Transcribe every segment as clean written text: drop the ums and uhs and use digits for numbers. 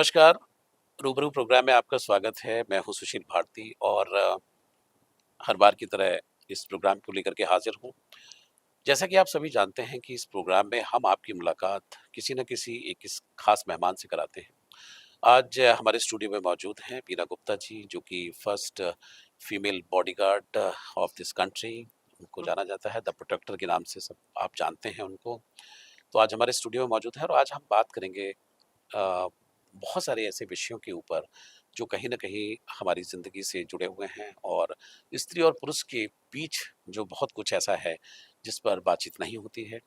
नमस्कार, रूबरू प्रोग्राम में आपका स्वागत है। मैं हूँ सुशील भारती और हर बार की तरह इस प्रोग्राम को लेकर के हाजिर हूँ। जैसा कि आप सभी जानते हैं कि इस प्रोग्राम में हम आपकी मुलाकात किसी न किसी एक इस खास मेहमान से कराते हैं। आज हमारे स्टूडियो में मौजूद हैं बीना गुप्ता जी, जो कि first female bodyguard of this country. उनको जाना जाता है द प्रोटेक्टर के नाम से, सब आप जानते हैं उनको। तो आज हमारे स्टूडियो में मौजूद है और आज हम बात करेंगे बहुत सारे ऐसे विषयों के ऊपर जो कहीं न कहीं हमारी ज़िंदगी से जुड़े हुए हैं और स्त्री और पुरुष के बीच जो बहुत कुछ ऐसा है जिस पर बातचीत नहीं होती है,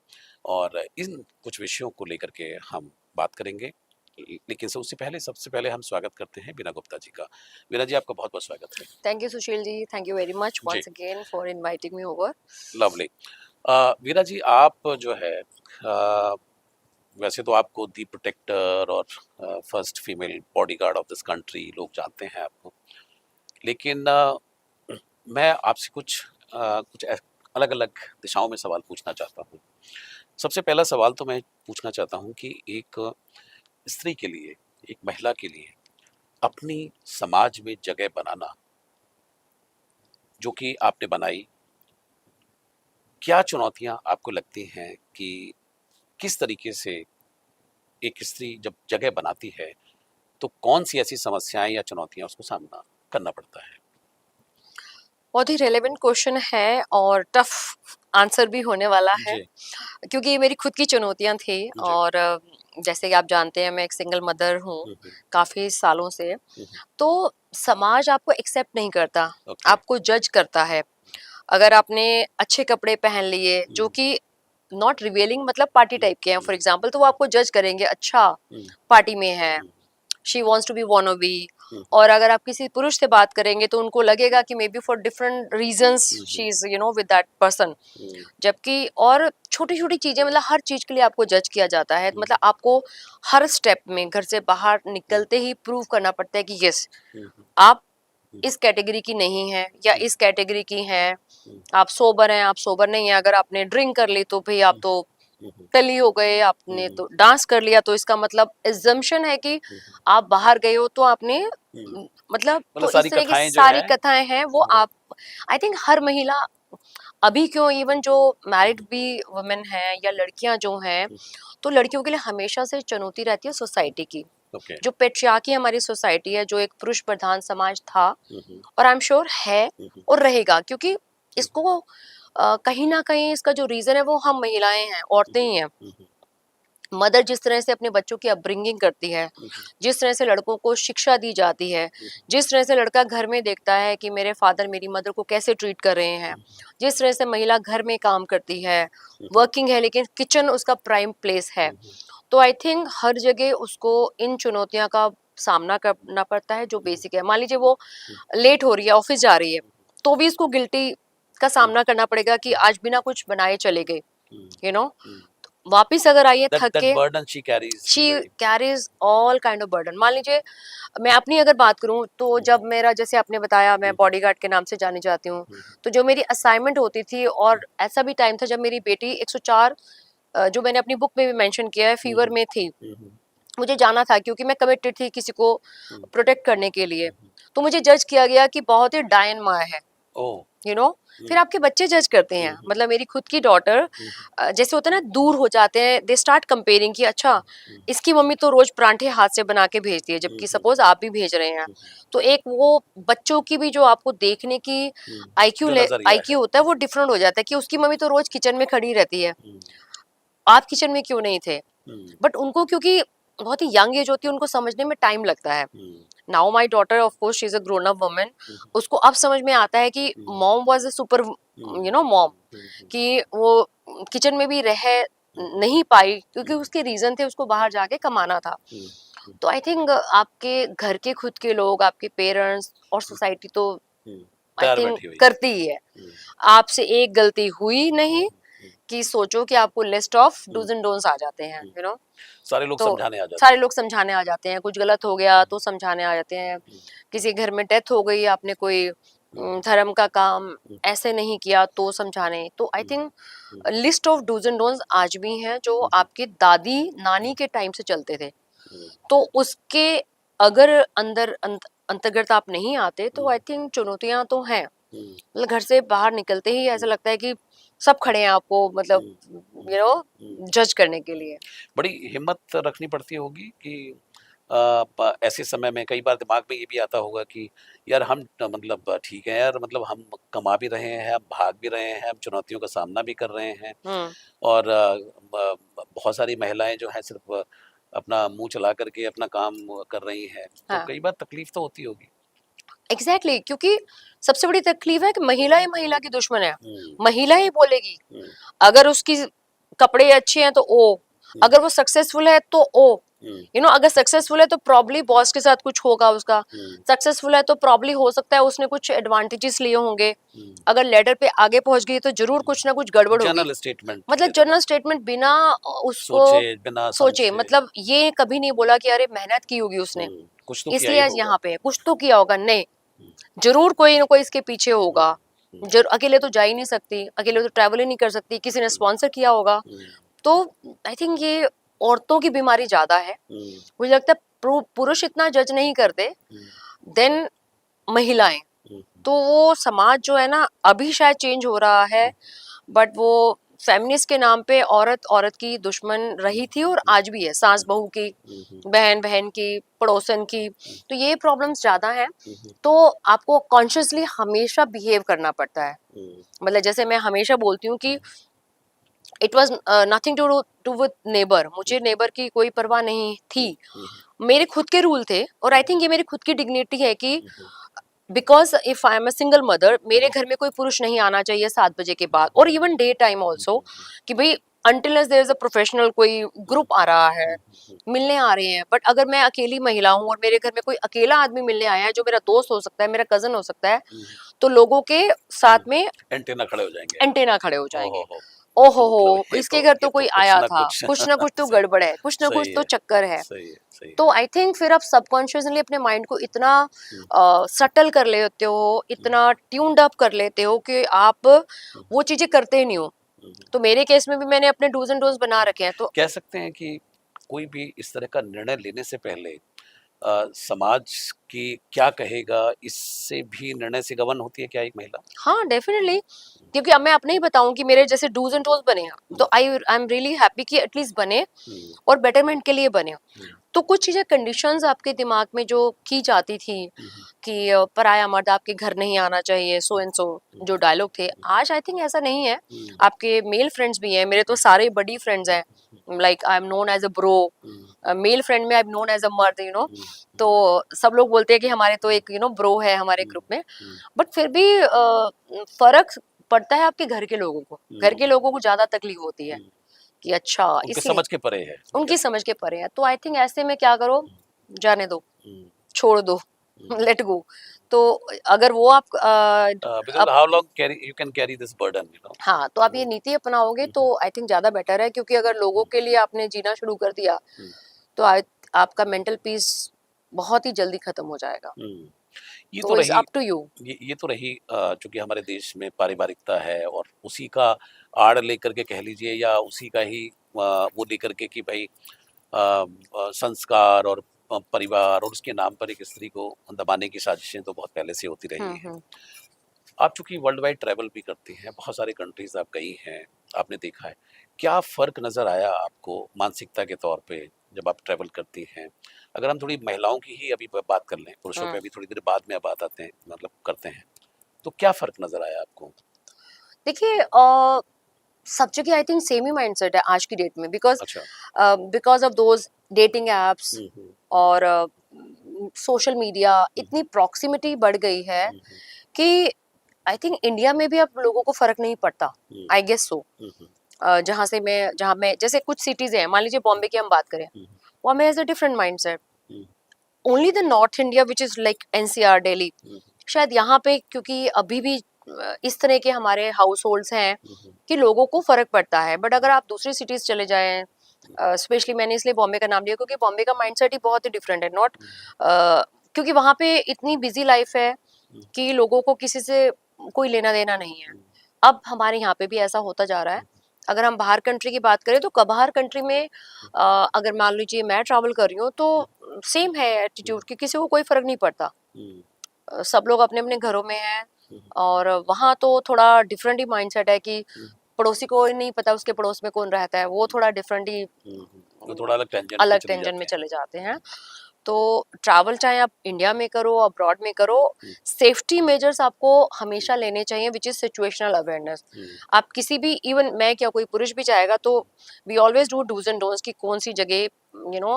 और इन कुछ विषयों को लेकर के हम बात करेंगे। लेकिन उससे पहले सबसे पहले हम स्वागत करते हैं बीना गुप्ता जी का। बीना जी, आपका बहुत-बहुत स्वागत है। Thank you, Sushil ji. Thank you very much जी, once again for inviting me over. Lovely. Beena ji, आप जो है वैसे तो आपको दी प्रोटेक्टर और first female bodyguard of this country लोग जानते हैं आपको। लेकिन मैं आपसे कुछ अलग-अलग दिशाओं में सवाल पूछना चाहता हूँ। सबसे पहला सवाल तो मैं पूछना चाहता हूँ कि एक स्त्री के लिए, एक महिला के लिए अपनी समाज में जगह बनाना, जो कि आपने बनाई, क्या चुनौतियाँ आपको लगती हैं कि किस तरीके से एक स्त्री जब जगह बनाती है, तो कौन-सी ऐसी समस्याएँ या चुनौतियाँ उसको सामना करना पड़ता है? बहुत ही रेलेवेंट क्वेश्चन है और टफ आंसर भी होने वाला है जी, क्योंकि ये मेरी खुद की चुनौतियां थी। जी। और जैसे कि आप जानते हैं मैं एक सिंगल मदर हूँ हुँ, हुँ, काफी सालों से। हुँ, हुँ। तो समाज आपको एक्सेप्ट नहीं करता, ओके। आपको जज करता है। अगर आपने अच्छे कपड़े पहन लिए हुँ, जो कि नॉट रिवेलिंग मतलब पार्टी हुँ, टाइप के हैं हुँ, फॉर एग्जांपल, तो वो आपको जज करेंगे, अच्छा हुँ, पार्टी में है, हुँ, शी वॉन्ट्स टू बी वॉनोबी। हुँ, और अगर आप किसी पुरुष से बात करेंगे तो उनको लगेगा कि maybe for different reasons um, she is with that person. Um, जबकि और छोटी छोटी चीजें, मतलब हर चीज के लिए आपको जज किया जाता है। हुँ, मतलब आपको हर स्टेप में घर से बाहर हुँ, निकलते ही प्रूव करना पड़ता है कि यस, हुँ, हुँ, आप हुँ, इस कैटेगरी की नहीं है या हुँ, इस कैटेगरी की हैं। हुँ, आप सोबर हैं, आप सोबर नहीं है। अगर आपने ड्रिंक कर ली तो भाई आप हुँ, तो हुँ, हुँ, कली हो गए, हुँ, आपने हुँ, तो डांस कर लिया तो इसका मतलब एजम्पशन है कि हुँ, आप बाहर गए हो तो आपने हुँ। मतलब, मतलब तो सारी इस तरह की कथाएँ जो सारी हैं, कथाएं हैं वो हाँ, आप, आई थिंक हर महिला, अभी क्यों इवन जो हुँ, मैरिड हुँ, भी वुमेन है या लड़कियां जो हैं, हुँ, तो लड़कियों के लिए हमेशा से चुनौती रहती है सोसाइटी की। ओके। जो पेट्रियार्की हमारी सोसाइटी है, जो एक पुरुष प्रधान समाज था हुँ, हुँ, और आई एम श्योर है हुँ, हुँ, और रहेगा, क्योंकि हुँ, इसको कहीं ना कहीं इसका जो रीजन है वो हम महिलाएं हैं, हुँ, औरतें ही हैं। हुँ, हुँ, मदर जिस तरह से अपने बच्चों की अपब्रिंगिंग करती है, हुँ, हुँ, जिस तरह से लड़कों को शिक्षा दी जाती है, हुँ, जिस तरह से लड़का घर में देखता है कि मेरे फादर मेरी मदर को कैसे ट्रीट कर रहे हैं, हुँ, जिस तरह से महिला घर में काम करती है, हुँ, हुँ, वर्किंग है लेकिन किचन उसका प्राइम प्लेस है। हुँ, हुँ, तो आई थिंक हर जगह उसको इन चुनौतियों का सामना करना पड़ता है जो बेसिक है। मान लीजिए वो लेट हो रही है, ऑफिस जा रही है, तो भी इसको गिल्टी का हुँ, सामना करना पड़ेगा कि हुँ, आज बिना कुछ बनाए चले गए, हुँ, यू नो। हुँ। वापिस अगर आई है दैट थक दैट के, burden she Carey's she write. Carries all kind of burden. मान लीजिए मैं अपनी अगर बात करूं तो हुँ, जब मेरा, जैसे आपने बताया मैं हुँ, हुँ, बॉडीगार्ड के नाम से जानी जाती हूँ, हुँ, तो जो मेरी असाइनमेंट होती थी, हुँ, और ऐसा भी टाइम था जब मेरी बेटी 104, जो मैंने अपनी बुक में भी मेंशन किया है, हुँ, फीवर हुँ, में थी। हुँ, हुँ, मुझे जाना था क्योंकि मैं कमिटेड थी किसी को हुँ, प्रोटेक्ट करने के लिए। हुँ, हुँ। तो मुझे जज किया गया कि बहुत ही डायन माँ है, ओह! You know. हुँ, फिर आपके बच्चे जज करते हैं, हुँ, हुँ, मतलब मेरी खुद की डॉटर, हुँ, जैसे होता है ना, दूर हो जाते हैं, दे स्टार्ट कंपेयरिंग कि अच्छा हुँ, इसकी मम्मी तो रोज परांठे हाथ से बना के भेजती है, हुँ, जबकि हुँ, सपोज आप भी भेज रहे हैं। हुँ, तो एक वो बच्चों की भी जो आपको देखने की हुँ। आईक्यू जो नज़रिया है। आईक्यू होता है वो डिफरेंट हो जाता है कि उसकी मम्मी तो रोज किचन में खड़ी रहती है, हुँ, आप किचन में क्यों नहीं थे। हुँ, बट उनको क्योंकि बहुत ही यंग एज होती है, उनको समझने में टाइम लगता है। Um, now my daughter of course she is a grown up woman, um, उसको अब समझ में आता है कि um, mom was a super, um, mom, um, um, कि वो किचन में भी रह हुँ, नहीं पाई क्योंकि हुँ, उसके रीजन थे, उसको बाहर जाके कमाना था। हुँ, हुँ, तो आई थिंक आपके घर के खुद के लोग, आपके पेरेंट्स और हुँ, सोसाइटी तो हुँ। आई तैयार थिंक बैठी हुई है। करती ही है। हुँ, आपसे एक गलती हुई हुँ, नहीं हुँ, कि सोचो कि आपको list of um, dos and don'ts आ जाते हैं, हुँ। You know. सारे लोग तो समझाने आ जाते सारे हैं। लोग समझाने आ जाते हैं, कुछ गलत हो गया हुँ, तो समझाने आ जाते हैं। हुँ, किसी घर में डेथ हो गई, आपने कोई हुँ, धर्म का काम हुँ, ऐसे नहीं किया तो समझाने। तो I um, think um, list of dos and don'ts आज भी हैं जो हुँ, हुँ, आपके दादी नानी हुँ, के टाइम से चलते थे। हुँ, तो उसके अगर अंतर्गत आप नहीं आते तो हुँ, आई थिंक चुनौतियाँ तो हैं। हुँ, मतलब घर से बाहर निकलते ही ऐसा हुँ, लगता है कि सब खड़े हैं आपको मतलब हुँ, हुँ, यू नो हुँ। जज करने के लिए। बड़ी हिम्मत रखनी पड़ती होगी कि ऐसे समय में कई बार दिमाग में ये भी आता होगा कि यार हम मतलब ठीक है यार, मतलब हम कमा भी रहे हैं, हम भाग भी रहे हैं, हम चुनौतियों का सामना भी कर रहे हैं हुँ, और बहुत सारी महिलाएं जो हैं सिर्फ अपना मुंह चला करके अपना काम कर रही हैं, तो हाँ, कई बार तकलीफ तो होती होगी। एग्ज़ैक्टली क्योंकि सबसे बड़ी तकलीफ है कि महिला ही महिला की दुश्मन है। हम्म, महिला ही बोलेगी, हम्म, अगर उसकी कपड़े अच्छे हैं तो ओ, हम्म, अगर वो सक्सेसफुल है तो ओ, हम्म, अगर सक्सेसफुल है तो प्रॉब्ली बॉस के साथ कुछ होगा उसका, हम्म, सक्सेसफुल है तो प्रॉब्ली हो सकता है उसने कुछ एडवांटेजेस लिए होंगे, हम्म, अगर लेडर पे आगे पहुंच गई तो जरूर कुछ ना कुछ गड़बड़ होगी। जनरल स्टेटमेंट मतलब दे देना, जनरल स्टेटमेंट बिना उसको सोचे बिना सोचे, समझे। मतलब ये कभी नहीं बोला कि अरे मेहनत की होगी उसने कुछ तो किया ही इसलिए आज होगा। यहाँ पे है, कुछ तो किया होगा। नहीं, हम्म, जरूर कोई ना कोई इसके पीछे हम्म, होगा। हम्म, जरूर अकेले तो जा ही नहीं सकती, अकेले तो ट्रैवल ही नहीं कर सकती, किसी ने स्पॉन्सर किया होगा। हम्म, तो आई थिंक ये औरतों की बीमारी ज्यादा है। हम्म, मुझे लगता है पुरुष इतना जज नहीं करते हम्म, देन महिलाएं। हम्म, तो वो समाज जो है ना अभी शायद चेंज हो रहा है, बट वो फेमिनिस्ट के नाम पे औरत औरत की दुश्मन रही थी और आज भी है, सास बहू की, हम्म, बहन बहन की, पड़ोसन की। तो ये प्रॉब्लम्स ज्यादा हैं। हम्म, तो आपको कॉन्शियसली हमेशा बिहेव करना पड़ता है। हम्म, मतलब जैसे मैं हमेशा बोलती हूँ कि it was nothing to do with neighbour, मुझे नेबर की कोई परवाह नहीं थी। मेरे खुद के रूल थे और आई थिंक ये मेरी खुद की डिग्निटी है कि because if I am a single mother, मेरे घर में कोई पुरुष नहीं आना चाहिए 7 बजे के बाद और इवन डे टाइम ऑल्सो, कि भाई until there is a professional कोई ग्रुप आ रहा है, मिलने आ रहे हैं। बट अगर मैं अकेली महिला हूँ और मेरे घर में कोई अकेला आदमी मिलने आया है जो मेरा दोस्त हो सकता है, मेरा कजन हो सकता है, तो लोगों के साथ में एंटेना खड़े हो जाएंगे। एंटेना खड़े हो ओहो जाएंगे। हो, ओहो तो मतलब हो, इसके घर ये तो तो कोई कुछ आया ना था, कुछ कुछ ना कुछ तो सही, गड़बड़ है, कुछ ना कुछ सही तो है, चक्कर है। सही है, सही है। तो आई थिंक फिर आप सबकॉन्शियसली अपने माइंड को इतना हुँ, सटल कर लेते हो, हुँ, इतना ट्यून्ड अप कर लेते हो कि आप हुँ, वो चीजें करते ही नहीं हो। हुँ, हुँ। तो मेरे केस में भी मैंने अपने डूज एंड डोंट्स बना रखे हैं। तो कह सकते हैं कि कोई भी इस तरह का निर्णय लेने से पहले समाज की क्या कहेगा, इससे भी निर्णय से गवन होती है क्या एक महिला? हाँ, डेफिनेटली, क्योंकि अब मैं अपने ही बताऊं कि मेरे जैसे डूज एंड डोंट्स बने हैं हुँ, तो आई एम रियली हैप्पी कि एटलीस्ट बने हुँ, और बेटरमेंट के लिए बने। हुँ, तो कुछ चीजें कंडीशंस आपके दिमाग में जो की जाती थी हुँ, हुँ, कि पराया मर्द आपके घर नहीं आना चाहिए, सो एंड सो हुँ, जो डायलॉग थे, आज आई थिंक ऐसा नहीं है। हुँ, आपके मेल फ्रेंड्स भी हैं, मेरे तो सारे बड़ी फ्रेंड्स हैं, like I am known as a bro. Um, male friend में I am known as a मर्द, हुँ, तो सब लोग बोलते हैं कि हमारे तो एक ब्रो है हमारे हुँ, ग्रुप में। हुँ, बट फिर भी फर्क पड़ता है आपके घर के लोगों को, घर हुँ, के लोगों को ज्यादा तकलीफ होती है हुँ। कि अच्छा उनके इसलिए समझ के परे है, कह उनकी सकते समझ हैं। के परे है। तो आई थिंक ऐसे में क्या करो, जाने दो, हुँ, छोड़ दो, हुँ। Let go. तो अगर वो आप Because how long you can carry this burden, you know? हाँ, तो आप ये नीति अपनाओगे हुँ, तो हुँ, आई थिंक ज़्यादा बेटर है, क्योंकि अगर लोगों हुँ, के लिए आपने जीना शुरू कर दिया हुँ, तो आपका मेंटल पीस बहुत ही जल्दी खत्म हो जाएगा। हुँ। ये तो तो इट्स रही अप टू यू। ये तो रही चूँकि हमारे देश में पारिवारिकता है और उसी का आड़ लेकर के कह लीजिए या उसी का ही वो लेकर के कि भई संस्कार और परिवार और उसके नाम पर एक स्त्री को दबाने की साजिशें तो बहुत पहले से होती रही हैं। हुँ। आप चूँकि वर्ल्ड वाइड ट्रैवल भी करती हैं, बहुत सारे कंट्रीज़ आप गई हैं, आपने देखा है। क्या फ़र्क नज़र आया आपको मानसिकता के तौर पे जब आप ट्रैवल करती हैं? अगर हम थोड़ी महिलाओं की ही अभी बात कर लें, पुरुषों पे हुँ। अभी थोड़ी देर बाद में बात आते हैं मतलब करते हैं। तो क्या फ़र्क नज़र आया आपको? देखिए सब जगह आई थिंक सेम ही माइंडसेट है आज की डेट में, अच्छा। Because of those dating apps um, um, और सोशल मीडिया, हुँ, इतनी प्रॉक्सिमिटी बढ़ गई है हुँ, हुँ, कि आई थिंक इंडिया में भी अब लोगों को फ़र्क नहीं पड़ता। हुँ, आई गेस सो। हुँ, हुँ, जहाँ मैं जैसे कुछ सिटीज़ हैं, मान लीजिए बॉम्बे की हम बात करें, हुँ, वहाँ में has a different mindset. Um, only the north India which is like NCR, Delhi, um, शायद यहाँ पे क्योंकि अभी भी इस तरह के हमारे हाउस होल्ड्स हैं हुँ, हुँ, कि लोगों को फ़र्क पड़ता है। बट अगर आप दूसरी सिटीज़ चले जाएँ, स्पेशली मैंने इसलिए बॉम्बे का नाम लिया क्योंकि बॉम्बे का माइंडसेट ही बहुत ही डिफरेंट है। नॉट क्योंकि वहाँ पे इतनी बिज़ी लाइफ़ है हुँ, कि लोगों को किसी से कोई लेना-देना नहीं है। हुँ, अब हमारे यहाँ पे भी ऐसा होता जा रहा है। अगर हम बाहर कंट्री की बात करें तो बाहर कंट्री में अगर मान लीजिए मैं ट्रैवल कर रही हूँ तो सेम है एटीट्यूड कि किसी को कोई फर्क नहीं पड़ता। सब लोग अपने अपने घरों में हैं और वहाँ तो थोड़ा डिफरेंट ही माइंडसेट है कि पड़ोसी को ही नहीं पता उसके पड़ोस में कौन रहता है, वो थोड़ा डिफरेंट ही वो थोड़ा अलग अलग टेंशन टेंशन में में चले जाते हैं। तो ट्रैवल चाहे आप इंडिया में करो अब्रॉड में करो, सेफ्टी मेजर्स आपको हमेशा लेने चाहिए विच इज सिचुएशनल अवेयरनेस। आप किसी भी इवन मैं क्या कोई पुरुष भी जाएगा तो we always do dos and don'ts कि कौन सी जगह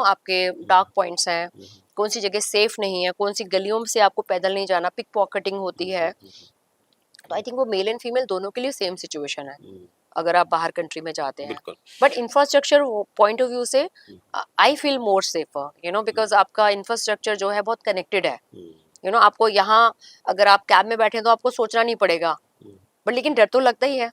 आपके डार्क पॉइंट्स हैं, कौन सी जगह सेफ नहीं है, कौन सी गलियों से आपको पैदल नहीं जाना, पिक पॉकेटिंग होती है। तो आई थिंक वो मेल एंड फीमेल दोनों के लिए सेम सिचुएशन है अगर आप बाहर कंट्री में जाते हैं। But infrastructure point of view से I feel more safer because आपका इंफ्रास्ट्रक्चर जो है बहुत कनेक्टेड है। आपको यहाँ अगर आप कैब में बैठे तो आपको सोचना नहीं पड़ेगा, बट लेकिन डर तो लगता ही है।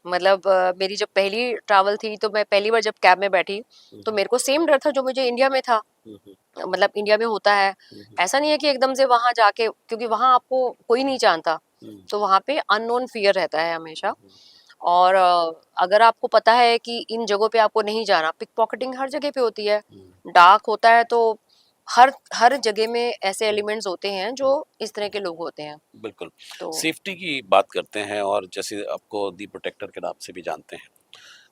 मतलब मेरी जब पहली ट्रैवल थी तो मैं पहली बार जब कैब में बैठी तो मेरे को सेम डर था जो मुझे इंडिया में था, मतलब इंडिया में होता है। ऐसा नहीं है कि एकदम से वहां जाके, क्योंकि वहां आपको कोई नहीं जानता तो वहां पे अननोन फियर रहता है हमेशा। और अगर आपको पता है कि इन जगहों पे आपको नहीं जाना, पिक पॉकेटिंग हर जगह पे होती है, डार्क होता है, तो हर हर जगह में ऐसे एलिमेंट्स होते हैं जो इस तरह के लोग होते हैं। बिल्कुल। तो सेफ्टी की बात करते हैं और जैसे आपको दी प्रोटेक्टर के नाम से भी जानते हैं,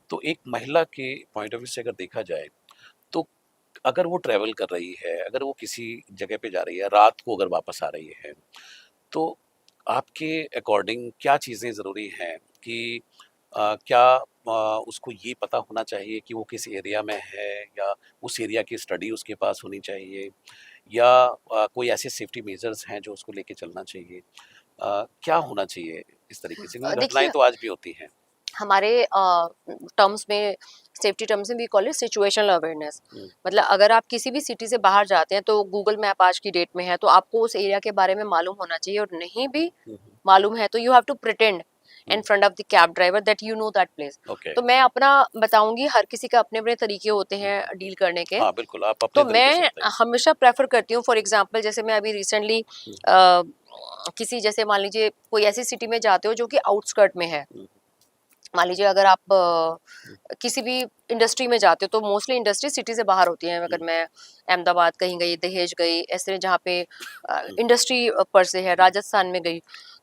तो एक महिला के पॉइंट ऑफ व्यू से अगर देखा जाए तो अगर वो ट्रैवल कर रही है, अगर वो किसी जगह पे जा रही है, रात को अगर वापस आ रही है, तो आपके अकॉर्डिंग क्या चीज़ें ज़रूरी हैं कि क्या उसको ये पता होना चाहिए कि वो किस एरिया में है, या उस एरिया की स्टडी उसके पास होनी चाहिए, या कोई ऐसे सेफ्टी मेजर्स हैं जो उसको लेके चलना चाहिए? क्या होना चाहिए इस तरीके से? क्योंकि घटनाएँ देखिए तो आज भी होती हैं। हमारे टर्म्स में, सेफ्टी टर्म्स में we call it situational awareness. Um, मतलब अगर आप किसी भी सिटी से बाहर जाते हैं तो गूगल मैप आज की डेट में है तो आपको उस एरिया के बारे में मालूम होना चाहिए, और नहीं भी हुँ, मालूम है तो you have to pretend in hmm, front of the cab driver that you know that place. Okay. तो मैं अपना बताऊंगी, हर किसी का अपने अपने तरीके होते हैं डील करने के। हाँ, बिल्कुल, आप अपने तो तरीके से मैं बताइए। हमेशा प्रेफर करती हूँ, फॉर एग्जांपल जैसे मैं अभी रिसेंटली हुँ, किसी, जैसे मान लीजिए कोई ऐसी सिटी में जाते हो जो कि आउटस्कर्ट में है। हुँ, मान लीजिए अगर आप हुँ, किसी भी इंडस्ट्री में जाते हो तो मोस्टली इंडस्ट्री सिटी से बाहर होती है। हुँ, अगर मैं अहमदाबाद कहीं गई, दहेज गई, ऐसे जहाँ पे हुँ, इंडस्ट्री पर से है, हुँ, राजस्थान में गई,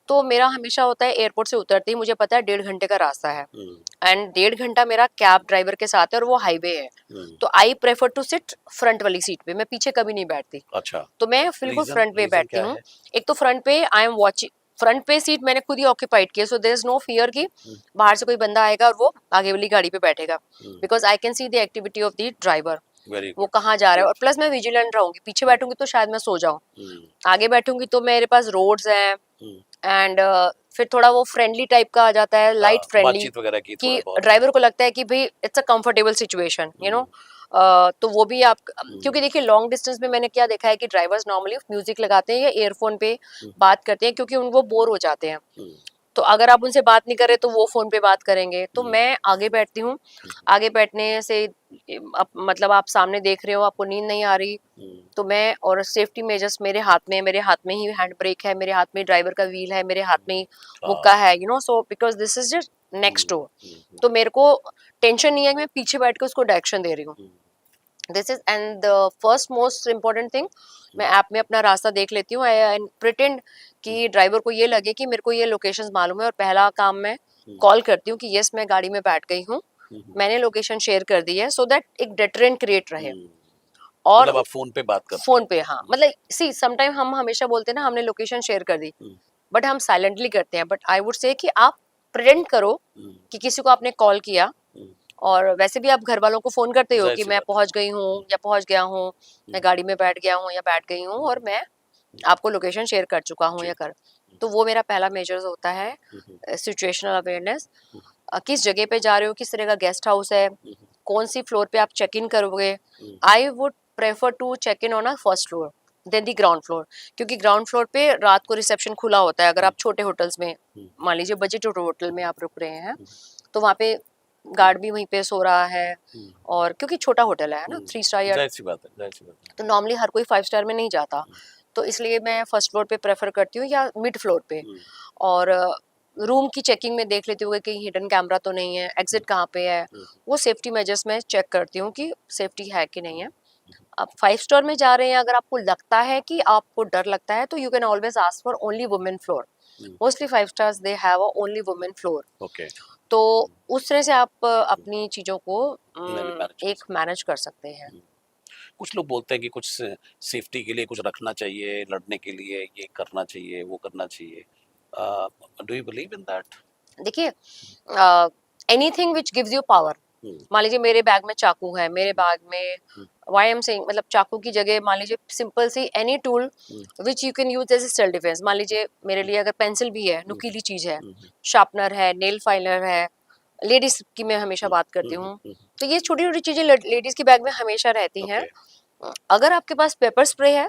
तो मेरा हमेशा होता है एयरपोर्ट से उतरते ही मुझे पता है 1.5 घंटे का रास्ता है, हुँ, एंड 1.5 घंटा मेरा कैब ड्राइवर के साथ है और वो हाईवे है। हुँ। तो I prefer to sit front वाली सीट पे, मैं पीछे कभी नहीं बैठती। अच्छा, तो मैं बिल्कुल रीज़न फ्रंट पे रीज़न बैठती क्या हूँ। है? एक तो फ्रंट पे आई एम वॉचिंग, फ्रंट पे सीट मैंने खुद ही ऑक्यूपाइड की है, so there is no fear कि हुँ, बाहर से कोई बंदा आएगा और वो आगे वाली गाड़ी पे बैठेगा, um, because I can see the activity of the driver, very वो गुड, कहाँ जा रहा है। गुड। और प्लस मैं विजिलेंट रहूंगी, पीछे हुँ, बैठूंगी तो शायद मैं सो जाऊं, हुँ, आगे बैठूंगी तो मेरे पास रोड्स हैं, हुँ। एंड फिर थोड़ा वो फ्रेंडली टाइप का आ जाता है, लाइट हाँ, फ्रेंडली, बातचीत वगैरह की कि थोड़ा बहुत। ड्राइवर को लगता है कि भाई इट्स अ कंफर्टेबल सिचुएशन हुँ, तो वो भी आप, हुँ, क्योंकि देखिए लॉन्ग डिस्टेंस में मैंने क्या देखा है कि ड्राइवर्स नॉर्मली म्यूजिक लगाते हैं या ईयरफोन पे हुँ, बात करते हैं क्योंकि उन वो बोर हो जाते हैं। हुँ, तो अगर आप उनसे बात नहीं कर रहे तो वो फोन पे बात करेंगे, तो हुँ, मैं आगे बैठती हूँ। हुँ, आगे बैठने से मतलब आप सामने देख रहे हो, आपको नींद नहीं आ रही, हुँ, तो मैं, और सेफ्टी मेजर्स मेरे हाथ में, मेरे हाथ में ही हैंड ब्रेक है, मेरे हाथ में ड्राइवर का व्हील है, मेरे हाथ में ही हाँ, हुक्का है, so because this is just um, next door. Um, um, तो मेरे को टेंशन नहीं है कि मैं पीछे बैठ के उसको डायरेक्शन दे रही हूँ। Um, this is and the first most important thing, मैं ऐप में अपना रास्ता देख लेती हूँ एंड प्रिटेंड हुँ, कि ड्राइवर को ये लगे कि मेरे को ये लोकेशंस मालूम है, और पहला काम मैं हुँ, कॉल करती हूँ कि यस मैं गाड़ी में बैठ गई हूँ, हुँ, हुँ, मैंने लोकेशन शेयर कर दी है, सो दैट एक डेटरेंट क्रिएट रहे। हुँ। और मतलब आप फ़ोन पे बात करती फोन हैं। पे, हाँ, मतलब सी समटाइम हम हमेशा बोलते हैं ना हमने लोकेशन शेयर कर दी, हुँ, बट हम साइलेंटली करते हैं, बट आई वुड से कि आप प्रिटेंड करो हुँ, कि किसी को आपने कॉल किया। हुँ, और वैसे भी आप घर वालों को फोन करते हो कि ज़ाहिर-सी मैं बात है। पहुंच गई हूँ हुँ, या पहुंच गया हूँ, हुँ, मैं गाड़ी में बैठ गया हूँ या बैठ गई हूँ, हुँ, और मैं हुँ, आपको लोकेशन शेयर कर चुका हूँ जी। या कर। हुँ, तो वो मेरा पहला मेजर्स होता है, हुँ, हुँ, सिचुएशनल अवेयरनेस। हुँ, किस जगह पे जा रहे हो, किस तरह का गेस्ट हाउस है, हुँ, कौन सी फ्लोर पे आप चेक इन करोगे। Um, I would prefer to check in on a first floor than the ground floor, क्योंकि ग्राउंड फ्लोर पे रात को रिसेप्शन खुला होता है। अगर हुँ, आप छोटे होटल्स में, हुँ, मान लीजिए बजट होटल में आप रुक रहे हैं, हुँ, तो वहाँ पे हुँ, गार्ड भी वहीं पे सो रहा है, हुँ, और क्योंकि छोटा होटल है ना, हुँ, 3 स्टार या, ज़ाहिर-सी बात है, ज़ाहिर-सी बात है। तो नॉर्मली हर कोई 5 स्टार में नहीं जाता, हुँ, तो इसलिए मैं फर्स्ट फ्लोर पे प्रेफर करती हूँ या मिड फ्लोर पे। हुँ, और रूम की चेकिंग में देख लेती हूँ कि कहीं हिडन कैमरा तो नहीं है, एग्जिट कहाँ पे है, वो सेफ्टी मेजर्स में चेक करती हूँ कि सेफ्टी है कि नहीं है। आप 5 स्टार में जा रहे हैं, अगर आपको लगता है कि आपको डर लगता है तो you can always ask for only women floor. Mostly 5 stars they have a only women floor. Okay. तो उस तरह से आप अपनी चीजों को मैनेज कर एक सकते मैनेज कर सकते हैं। हैं। कुछ लोग बोलते हैं कि कुछ सेफ्टी के लिए कुछ रखना चाहिए, लड़ने के लिए ये करना चाहिए, वो करना चाहिए। Do you believe in that? देखिए, anything which gives you power. मान लीजिए मेरे बैग में चाकू है, मेरे बैग में व्हाई आई एम सेइंग, मतलब चाकू की जगह मान लीजिए सिंपल सी any tool which you can use as a self defence. मान लीजिए मेरे लिए अगर पेंसिल भी है, नुकीली चीज है, शार्पनर है, नेल फाइलर है, लेडीज की मैं हमेशा बात करती हूँ, तो ये छोटी छोटी चीजें लेडीज की बैग में हमेशा रहती हैं। ओके। अगर आपके पास पेपर स्प्रे है,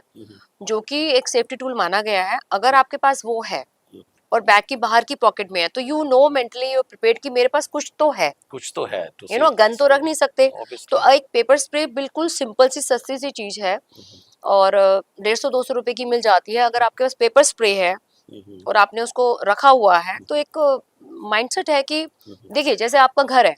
जो कि एक सेफ्टी टूल माना गया है, अगर आपके पास वो है और बैग की बाहर की पॉकेट में है, तो you know mentally you prepared कि मेरे पास कुछ तो है। कुछ तो है to you know, save gun तो रख नहीं सकते, तो ऑब्वियसली। एक पेपर स्प्रे बिल्कुल सिंपल सी सस्ती सी चीज है, और 150-200 रुपए की मिल जाती है। अगर आपके पास पेपर स्प्रे है और आपने उसको रखा हुआ है, तो एक माइंडसेट है कि देखिए, जैसे आपका घर है,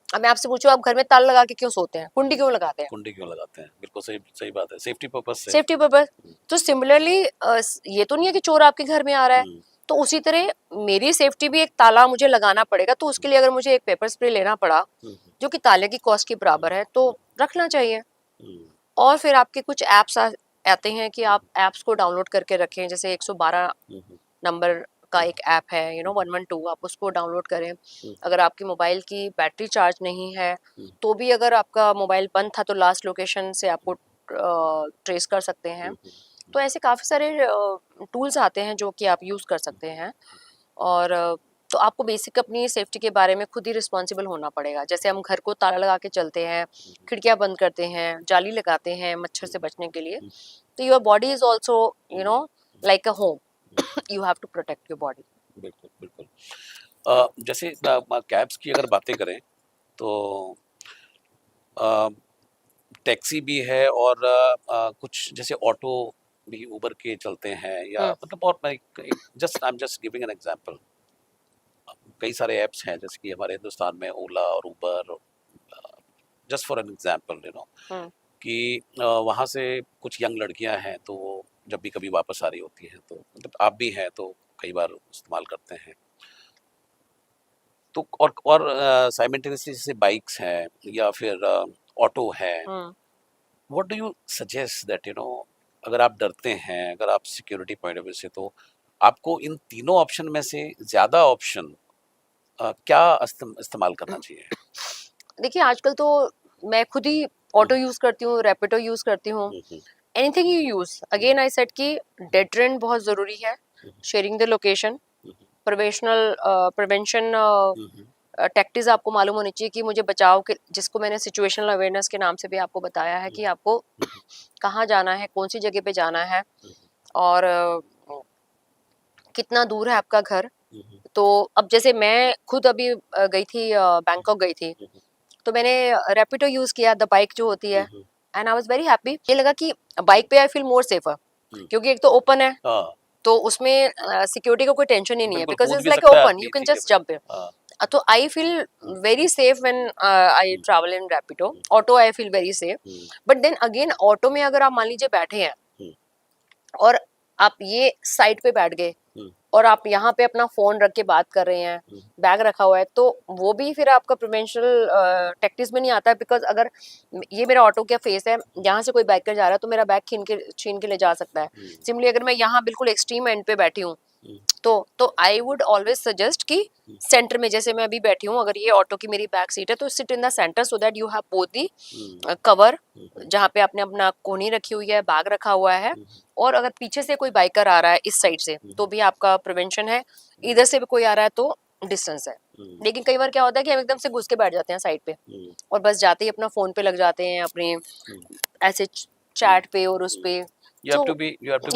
अब मैं आपसे पूछूं, आप घर में ताला लगा के क्यों सोते हैं, कुंडी क्यों लगाते हैं? कुंडी क्यों लगाते हैं? बिल्कुल सही सही बात है, सेफ्टी पर्पज से। Safety purpose. तो सिमिलरली ये तो नहीं है कि चोर आपके घर में आ रहा है, तो उसी तरह मेरी सेफ्टी भी एक ताला मुझे लगाना पड़ेगा, तो उसके लिए अगर मुझे एक पेपर स्प्रे लेना पड़ा जो कि ताले की कॉस्ट के बराबर है, तो रखना चाहिए। और फिर आपके कुछ ऐप्स आते हैं कि आप ऐप्स को डाउनलोड करके रखें, जैसे 112 नंबर का एक ऐप है, 112, आप उसको डाउनलोड करें। अगर आपकी मोबाइल की बैटरी चार्ज नहीं है, तो भी अगर आपका मोबाइल बंद था तो लास्ट लोकेशन से आपको ट्रेस कर सकते हैं। तो ऐसे काफ़ी सारे टूल्स आते हैं जो कि आप यूज़ कर सकते हैं। और तो आपको बेसिक अपनी सेफ्टी के बारे में खुद ही रिस्पॉन्सिबल होना पड़ेगा। जैसे हम घर को ताला लगा के चलते हैं, खिड़कियाँ बंद करते हैं, जाली लगाते हैं मच्छर से बचने के लिए, तो your body is also like a home. You have to protect your body. बिल्कुल बिल्कुल। जैसे कैब्स की अगर बातें करें तो टैक्सी भी है और कुछ जैसे ऑटो भी उबर के चलते हैं, या मतलब और मैं just I am just giving an example. कई सारे ऐप्स हैं जैसे कि हमारे हिंदुस्तान में ओला और उबर, जस्ट फॉर एन एग्जांपल कि वहाँ से कुछ यंग लड़कियां हैं, तो वो जब भी कभी वापस आ रही होती हैं, तो मतलब आप भी हैं तो कई बार इस्तेमाल करते हैं, तो और साइमल्टेनियसली जैसे बाइक्स हैं या फिर ऑटो है। What do you suggest that अगर आप डरते हैं, अगर आप सिक्योरिटी पॉइंट ऑफ व्यू से, तो आपको इन तीनों ऑप्शन में से ज्यादा ऑप्शन क्या इस्तेमाल करना चाहिए? देखिए, आजकल तो मैं खुद ही ऑटो यूज करती हूँ, रैपिडो यूज करती हूँ, anything you use. Again I said कि डेटरेंट बहुत जरूरी है, sharing the location, prevention tactics आपको मालूम होनी चाहिए कि मुझे बचाव के, जिसको मैंने सिचुएशनल अवेयरनेस के नाम से भी आपको बताया है कि आपको कहाँ जाना है, कौन सी जगह पे जाना है, और कितना दूर है आपका घर। तो अब जैसे मैं खुद अभी गई थी, बैंकॉक गई थी, तो मैंने रैपिडो यूज किया, द बाइक जो होती है, and I was very happy. ये लगा कि बाइक पे आई फील मोर सेफर, क्योंकि एक तो ओपन है, तो उसमें सिक्योरिटी का कोई टेंशन ही नहीं है, बिल्कुल बिकॉज कूद इट्स भी लाइक सकता है ओपन, आदमी यू कैन चीजें जस्ट पे। Jump in. तो I feel very safe when I travel in Rapido. Auto I feel very safe, but then again auto में अगर आप मान लीजिए बैठे हैं और आप ये साइड पे बैठ गए और आप यहाँ पे अपना फोन रख के बात कर रहे हैं, बैग रखा हुआ है, तो वो भी फिर आपका प्रिवेंशनल टैक्टिस में नहीं आता है। बिकॉज अगर ये मेरा ऑटो का फेस है, यहाँ से कोई बाइकर जा रहा है तो मेरा बैग छीन के ले जा सकता है। सिमिलरली अगर मैं यहाँ बिल्कुल एक्सट्रीम एंड पे बैठी हूँ, तो आई वुड ऑलवेज सजेस्ट कि सेंटर में, जैसे मैं अभी बैठी हूँ, अगर ये ऑटो की मेरी बैक सीट है, तो sit in the centre so that you have both the cover, जहाँ पे आपने अपना कोनी रखी हुई है, बैग रखा हुआ है, और अगर पीछे से कोई बाइकर आ रहा है इस साइड से, तो भी आपका प्रिवेंशन है। इधर से भी कोई आ रहा है तो डिस्टेंस है। लेकिन कई बार क्या होता है कि हम एकदम से घुस के बैठ जाते हैं साइड पे, और बस जाते ही अपना फोन पे लग जाते हैं, अपने ऐसे चैट पे और उस पे। You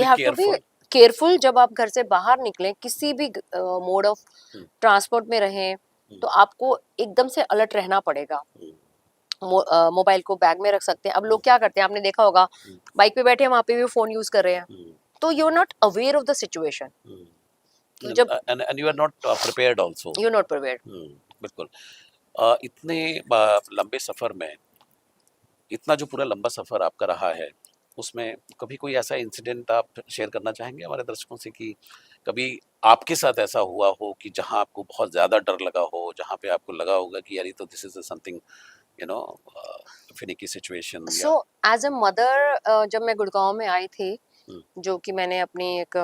have to be careful जब आप घर से बाहर निकलें, किसी भी मोड ऑफ ट्रांसपोर्ट में रहें, तो आपको एकदम से अलर्ट रहना पड़ेगा। मोबाइल को बैग में रख सकते हैं। अब लोग क्या करते हैं, आपने देखा होगा, बाइक पे बैठे हैं, वहां पे भी फोन यूज कर रहे हैं, तो you are not aware of the situation. तो जब and you are not prepared also. You not prepared. बिल्कुल। इतने लंबे सफर में, इतना जो पूरा लंबा सफर आपका रहा है, उसमें कभी कोई ऐसा इंसिडेंट आप शेयर करना चाहेंगे हमारे दर्शकों से कि कभी आपके साथ ऐसा हुआ हो कि जहां आपको बहुत ज्यादा डर लगा हो, जहां पे आपको लगा होगा कि यार ये तो this is something you know finicky situation या सो एज अ मदर जब मैं गुड़गांव में आई थी, हम्म, जो कि मैंने अपनी एक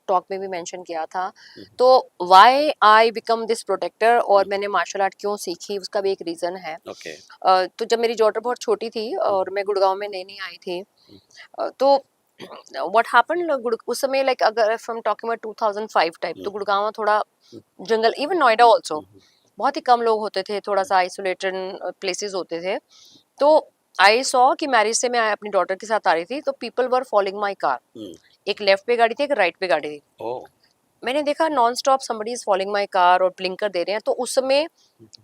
टॉक में भी मेंशन किया था, हम्म, तो why I become this protector और हम्म, मैंने मार्शल आर्ट क्यों सीखी, उसका भी एक रीज़न है। ओके। तो जब मेरी डॉटर बहुत छोटी थी और मैं गुड़गांव में नई नई आई थी, तो व्हाट हैपेंड उस समय, लाइक अगर if I am talking about 2005 type, तो गुड़गांव थोड़ा जंगल, इवन नोएडा ऑल्सो बहुत ही कम लोग होते थे, थोड़ा सा आइसोलेटेड प्लेसेस होते थे। तो आई सॉ कि मैरिज से मैं अपनी डॉटर के साथ आ रही थी, तो people were following my car. एक लेफ्ट पे गाड़ी थी, एक राइट पे गाड़ी थी। ओ मैंने देखा non stop somebody is following my car और ब्लिंकर दे रहे हैं, तो उस समय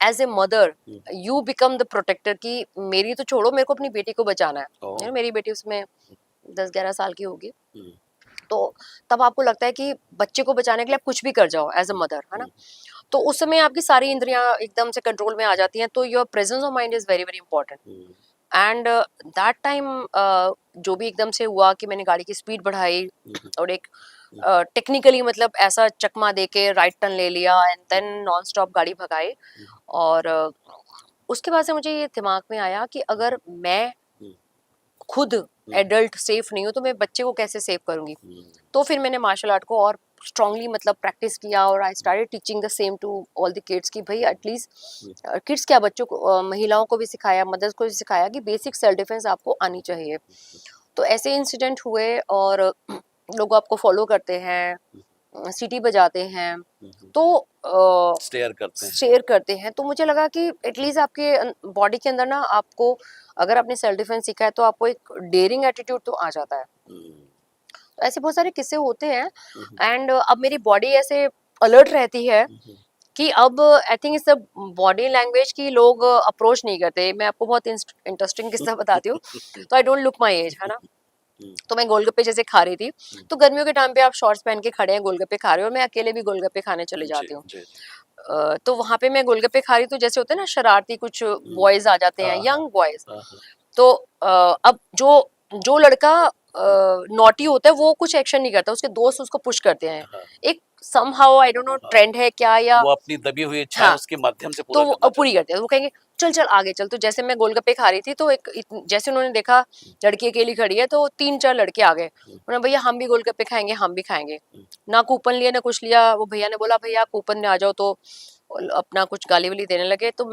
as a mother you become the protector कि मेरी तो छोड़ो, मेरे को अपनी बेटी को बचाना है। ओ मेरी बेटी उसमें 10-11 साल की होगी। तो तब आपको लगता है कि बच्चे को बचाने के लिए आप कुछ भी कर जाओ एज अ मदर, है ना। तो उस समय आपकी सारी इंद्रियां एकदम से कंट्रोल में आ जाती हैं, तो your presence of mind is very very important. And that time जो भी एकदम से हुआ कि मैंने गाड़ी की स्पीड बढ़ाई और एक टेक्निकली मतलब ऐसा चकमा दे के राइट टर्न ले लिया एंड देन नॉन स्टॉप गाड़ी भगाई। और उसके बाद से मुझे ये दिमाग में आया कि अगर मैं खुद एडल्ट सेफ नहीं हूँ तो मैं बच्चे को कैसे सेव करूंगी। तो फिर मैंने मार्शल आर्ट को और स्ट्रांगली मतलब प्रैक्टिस किया और I started teaching the same to all the kids कि भाई एटलीस्ट किड्स क्या, बच्चों को महिलाओं को भी सिखाया, मदर्स को भी सिखाया कि बेसिक सेल्फ डिफेंस आपको आनी चाहिए। तो ऐसे इंसिडेंट हुए और लोग आपको फॉलो करते हैं, सीटी बजाते हैं, तो शेयर करते हैं। तो मुझे लगा कि एटलीस्ट आपके बॉडी के अंदर ना, आपको अगर आपने सेल्फ डिफेंस सीखा है तो आपको एक डेयरिंग एटीट्यूड तो आ जाता है। तो ऐसे बहुत सारे किस्से होते हैं। एंड अब मेरी बॉडी ऐसे अलर्ट रहती है कि अब आई थिंक इस बॉडी लैंग्वेज की लोग अप्रोच नहीं करते। मैं आपको बहुत इंटरेस्टिंग किस्सा बताती हूँ। तो I don't look my age, है ना। तो मैं गोलगप्पे जैसे खा रही थी, तो गर्मियों के टाइम पे आप शॉर्ट्स पहन के खड़े हैं, गोलगप्पे खा रहे हो, और मैं अकेले भी गोलगप्पे खाने चले जाती हूँ। तो वहां पे मैं गोलगप्पे खा रही, तो जैसे होते हैं ना शरारती कुछ बॉयज आ जाते हैं, यंग बॉयज। तो अब जो जो लड़का नॉटी होता है वो कुछ एक्शन नहीं करता, उसके दोस्त उसको पुश करते हैं। एक somehow I don't know trend है क्या, या वो अपनी दबी हुई इच्छाएं हाँ, उसके माध्यम से तो पूरा वो करना पूरी चाहते करते हैं। वो कहेंगे चल चल आगे चल। तो जैसे मैं गोलगप्पे खा रही थी, तो जैसे उन्होंने देखा लड़की अकेली खड़ी है, तो 3-4 लड़के आ गए। उन्होंने, भैया हम भी गोलगप्पे खाएंगे, हम भी खाएंगे। ना कूपन लिया ना कुछ लिया। वो भैया ने बोला भैया कूपन में आ जाओ, तो अपना कुछ गाली वाली देने लगे। तो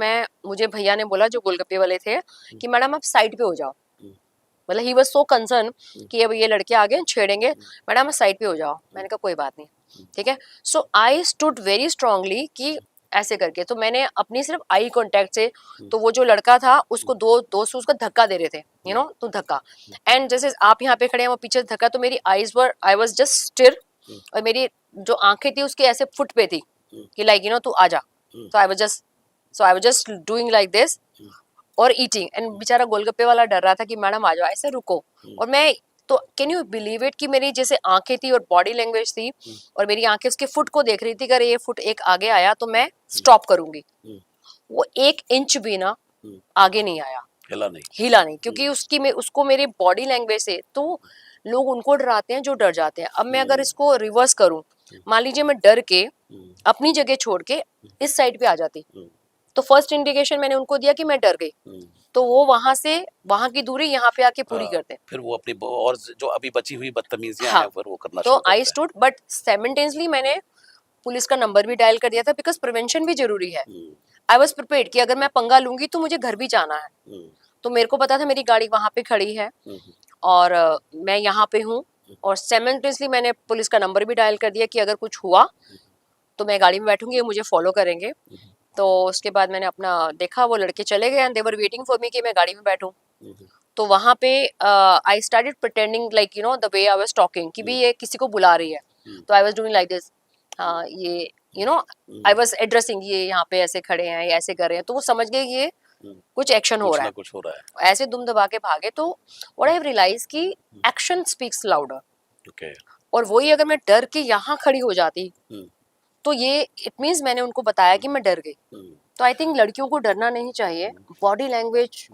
मुझे भैया ने बोला जो गोलगप्पे वाले थे कि मैडम आप साइड पे हो जाओ। मतलब ही वाज सो कंसर्न कि अब ये लड़के आ गए छेड़ेंगे, मैडम आप साइड पे हो जाओ। मैंने कहा कोई बात नहीं, ठीक है। सो आई स्टूड वेरी स्ट्रांगली कि ऐसे करके, तो मैंने अपनी सिर्फ आई कांटेक्ट से, तो वो जो लड़का था उसको दो दोस्त उसका धक्का दे रहे थे, यू नो, तो धक्का। एंड जैसे आप यहाँ पे खड़े हैं, वो पीछे से धक्का, तो मेरी आई वाज जस्ट स्टिर, और मेरी जो आंखें थी उसके ऐसे फुट पे थी कि लाइक यू नो तू आ जा। तो I was just doing like this और ईटिंग। एंड बेचारा गोलगप्पे वाला डर रहा था कि मैडम आ जाओ, ऐसे रुको। और मैं, तो कैन यू बिलीव इट कि मेरी जैसे आंखें थी और बॉडी लैंग्वेज थी, और मेरी आंखें उसके फुट को देख रही थी कि अरे ये फुट एक आगे आया तो मैं स्टॉप करूंगी। वो 1 इंच भी ना आगे नहीं आया, हिला नहीं, क्योंकि उसको मेरे बॉडी लैंग्वेज से, तो लोग उनको डराते हैं जो डर जाते हैं। अब मैं अगर इसको रिवर्स करूं, मान लीजिए मैं डर के अपनी जगह छोड़ के इस साइड पे आ जाती, तो फर्स्ट इंडिकेशन मैंने उनको दिया कि मैं डर गई, तो वो वहां की दूरी यहाँ पे आके पूरी करते हैं। फिर वो अपनी और जो अभी बची हुई बदतमीजियां हाँ, हैं फिर वो करना तो शुरू करते आई स्टूड, बट साइमल्टेनियसली मैंने पुलिस का नंबर भी डायल कर दिया था, बिकॉज प्रिवेंशन भी जरूरी है। आई वॉज प्रिपेयर्ड कि अगर मैं पंगा लूंगी तो मुझे घर भी जाना है। तो मेरे को पता था मेरी गाड़ी वहां पे खड़ी है और मैं यहाँ पे हूँ, और साइमल्टेनियसली मैंने पुलिस का नंबर भी डायल कर दिया कि अगर कुछ हुआ तो मैं गाड़ी में बैठूंगी, ये मुझे फॉलो करेंगे। तो उसके बाद मैंने अपना देखा, वो लड़के चले गए and they were waiting for me कि मैं गाड़ी में बैठूं। तो वहां पे I started pretending like you know the way I was talking कि भी ये किसी को बुला रही है। तो I was doing like this, हाँ ये you know I was addressing, ये यहाँ पे ऐसे खड़े हैं, ये ऐसे कर रहे हैं। तो वो समझ गए कि ये कुछ एक्शन हो रहा है, कुछ हो रहा है। ऐसे दुम दबा के भागे। तो व्हाट आई हैव रियलाइज कि एक्शन स्पीक्स लाउडर। और वही अगर मैं डर के यहाँ खड़ी हो जाती तो ये इट मीन्स मैंने उनको बताया कि मैं डर गई। हम्म, तो आई थिंक लड़कियों को डरना नहीं चाहिए, hmm, body language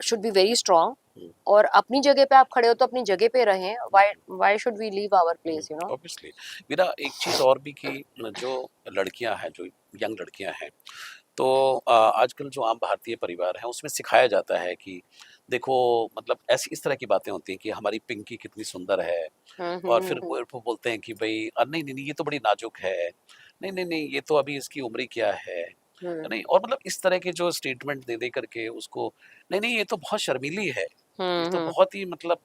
should be very strong, hmm, और अपनी जगह पे आप खड़े हो तो अपनी जगह पे रहें, why hmm, why should we leave our place, you know. Obviously. मेरा एक चीज़ और भी कि जो लड़कियां हैं, जो यंग लड़कियां हैं, तो आजकल जो आम भारतीय परिवार है उसमें सिखाया जाता है कि देखो, मतलब ऐसी इस तरह की बातें होती हैं कि हमारी पिंकी कितनी सुंदर है, और फिर वो बोलते हैं कि भाई नहीं नहीं नहीं, ये तो बड़ी नाजुक है, नहीं नहीं नहीं, ये तो अभी इसकी उम्र ही क्या है, नहीं, और मतलब इस तरह के जो स्टेटमेंट दे दे करके उसको, नहीं नहीं, ये तो बहुत शर्मीली है, ये तो बहुत ही मतलब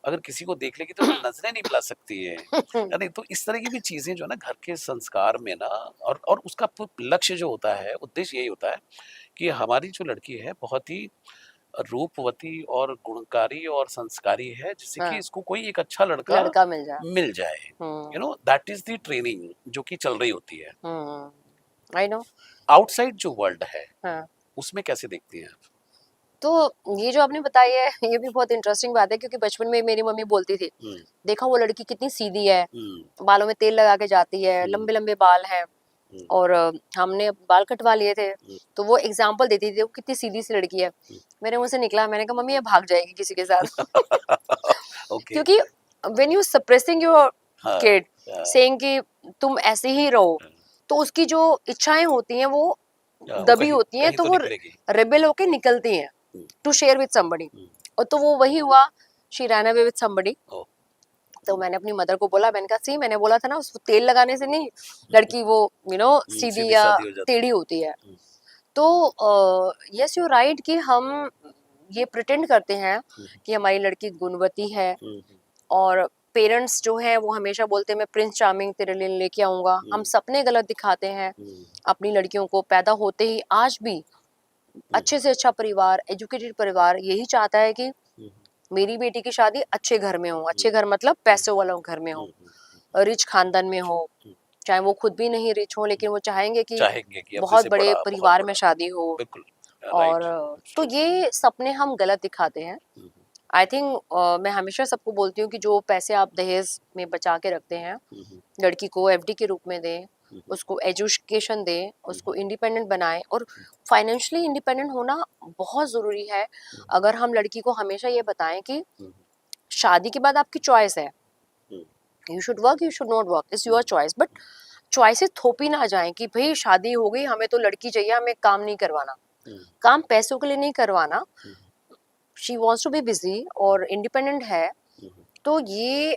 अगर किसी को देख लेगी तो नजरें नहीं मिला सकती है, नहीं, तो इस तरह की भी चीजें जो है ना घर के संस्कार में ना, और उसका लक्ष्य जो होता है, उद्देश्य यही होता है कि हमारी जो लड़की है बहुत ही रूपवती और गुणकारी और संस्कारी है, जिससे कि हाँ, इसको कोई एक अच्छा लड़का लड़का मिल जाए। मिल जाए। You know, that is the training जो कि चल रही होती है। I know. आउटसाइड जो वर्ल्ड है हाँ, उसमें कैसे देखती हैं आप? तो ये जो आपने बताई है ये भी बहुत इंटरेस्टिंग बात है, क्योंकि बचपन में मेरी मम्मी बोलती थी, हम्म, देखा वो लड़की कितनी सीधी है, हम्म, बालों में तेल लगा के जाती है, हम्म, लंबे लंबे बाल हैं, हम्म, और हमने बाल कटवा लिए थे, हम्म, तो वो एग्जाम्पल देती थी, वो कितनी सीधी सी लड़की है। मेरे मुंह से निकला, मैंने कहा मम्मी ये भाग जाएगी किसी के साथ। ओके। क्योंकि व्हेन यू सप्रेसिंग योर हाँ, किड, हाँ, सेइंग कि तुम ऐसे ही रहो, तो उसकी जो इच्छाएं होती हैं वो हाँ, वो दबी कहीं होती हैं, कहीं तो तो वो निकलेगी। रेबेल होके निकलती हैं hmm, to share with somebody. Hmm, और तो वो वही हुआ, she ran away with somebody. Oh, तो मैंने अपनी मदर को बोला, मैंने कहा सी मैंने बोला था ना, उसको तेल लगाने से नहीं लड़की वो सीधी सीधी या सादी हो जाती है। टेढ़ी होती है। हम्म, तो यस यू राइट कि हम ये प्रिटेंड करते हैं हम्म, कि हमारी लड़की गुणवती है, हम्म, और पेरेंट्स जो हैं वो हमेशा बोलते हैं मैं प्रिंस चार्मिंग तेरे लिए लेके आऊंगा। हम हम्म, सपने गलत दिखाते हैं हम्म, अपनी लड़कियों को। पैदा होते ही आज भी हम्म, अच्छे से अच्छा परिवार, एजुकेटेड परिवार यही चाहता है कि हम्म, मेरी बेटी की शादी अच्छे घर में हो, अच्छे हम्म, घर मतलब हम्म, पैसे वालों घर में हो, हम्म, रिच खानदान में हो, हम्म, चाहे वो खुद भी नहीं रिच हो, लेकिन वो चाहेंगे कि चाहेंगे कि अपने बहुत से बड़े बड़ा, बहुत परिवार में बड़ा। शादी हो। बिल्कुल, और राइट, तो एब्सोल्युटली। ये सपने हम गलत दिखाते हैं। आई थिंक मैं हमेशा सबको बोलती हूँ कि जो पैसे आप दहेज में बचा के रखते हैं, लड़की को एफडी के रूप में दें, उसको एजुकेशन दें, उसको इंडिपेंडेंट बनाएं, और फाइनेंशियली इंडिपेंडेंट होना बहुत ज़रूरी है। अगर हम लड़की को हमेशा ये बताएं कि शादी के बाद आपकी चॉइस है, you should work you should not work, is your choice, but choices थोपी ना जाएं कि भाई शादी हो गई हमें तो लड़की चाहिए, हमें काम नहीं करवाना, काम पैसों के लिए नहीं करवाना, she wants to be busy और इंडिपेंडेंट है। तो ये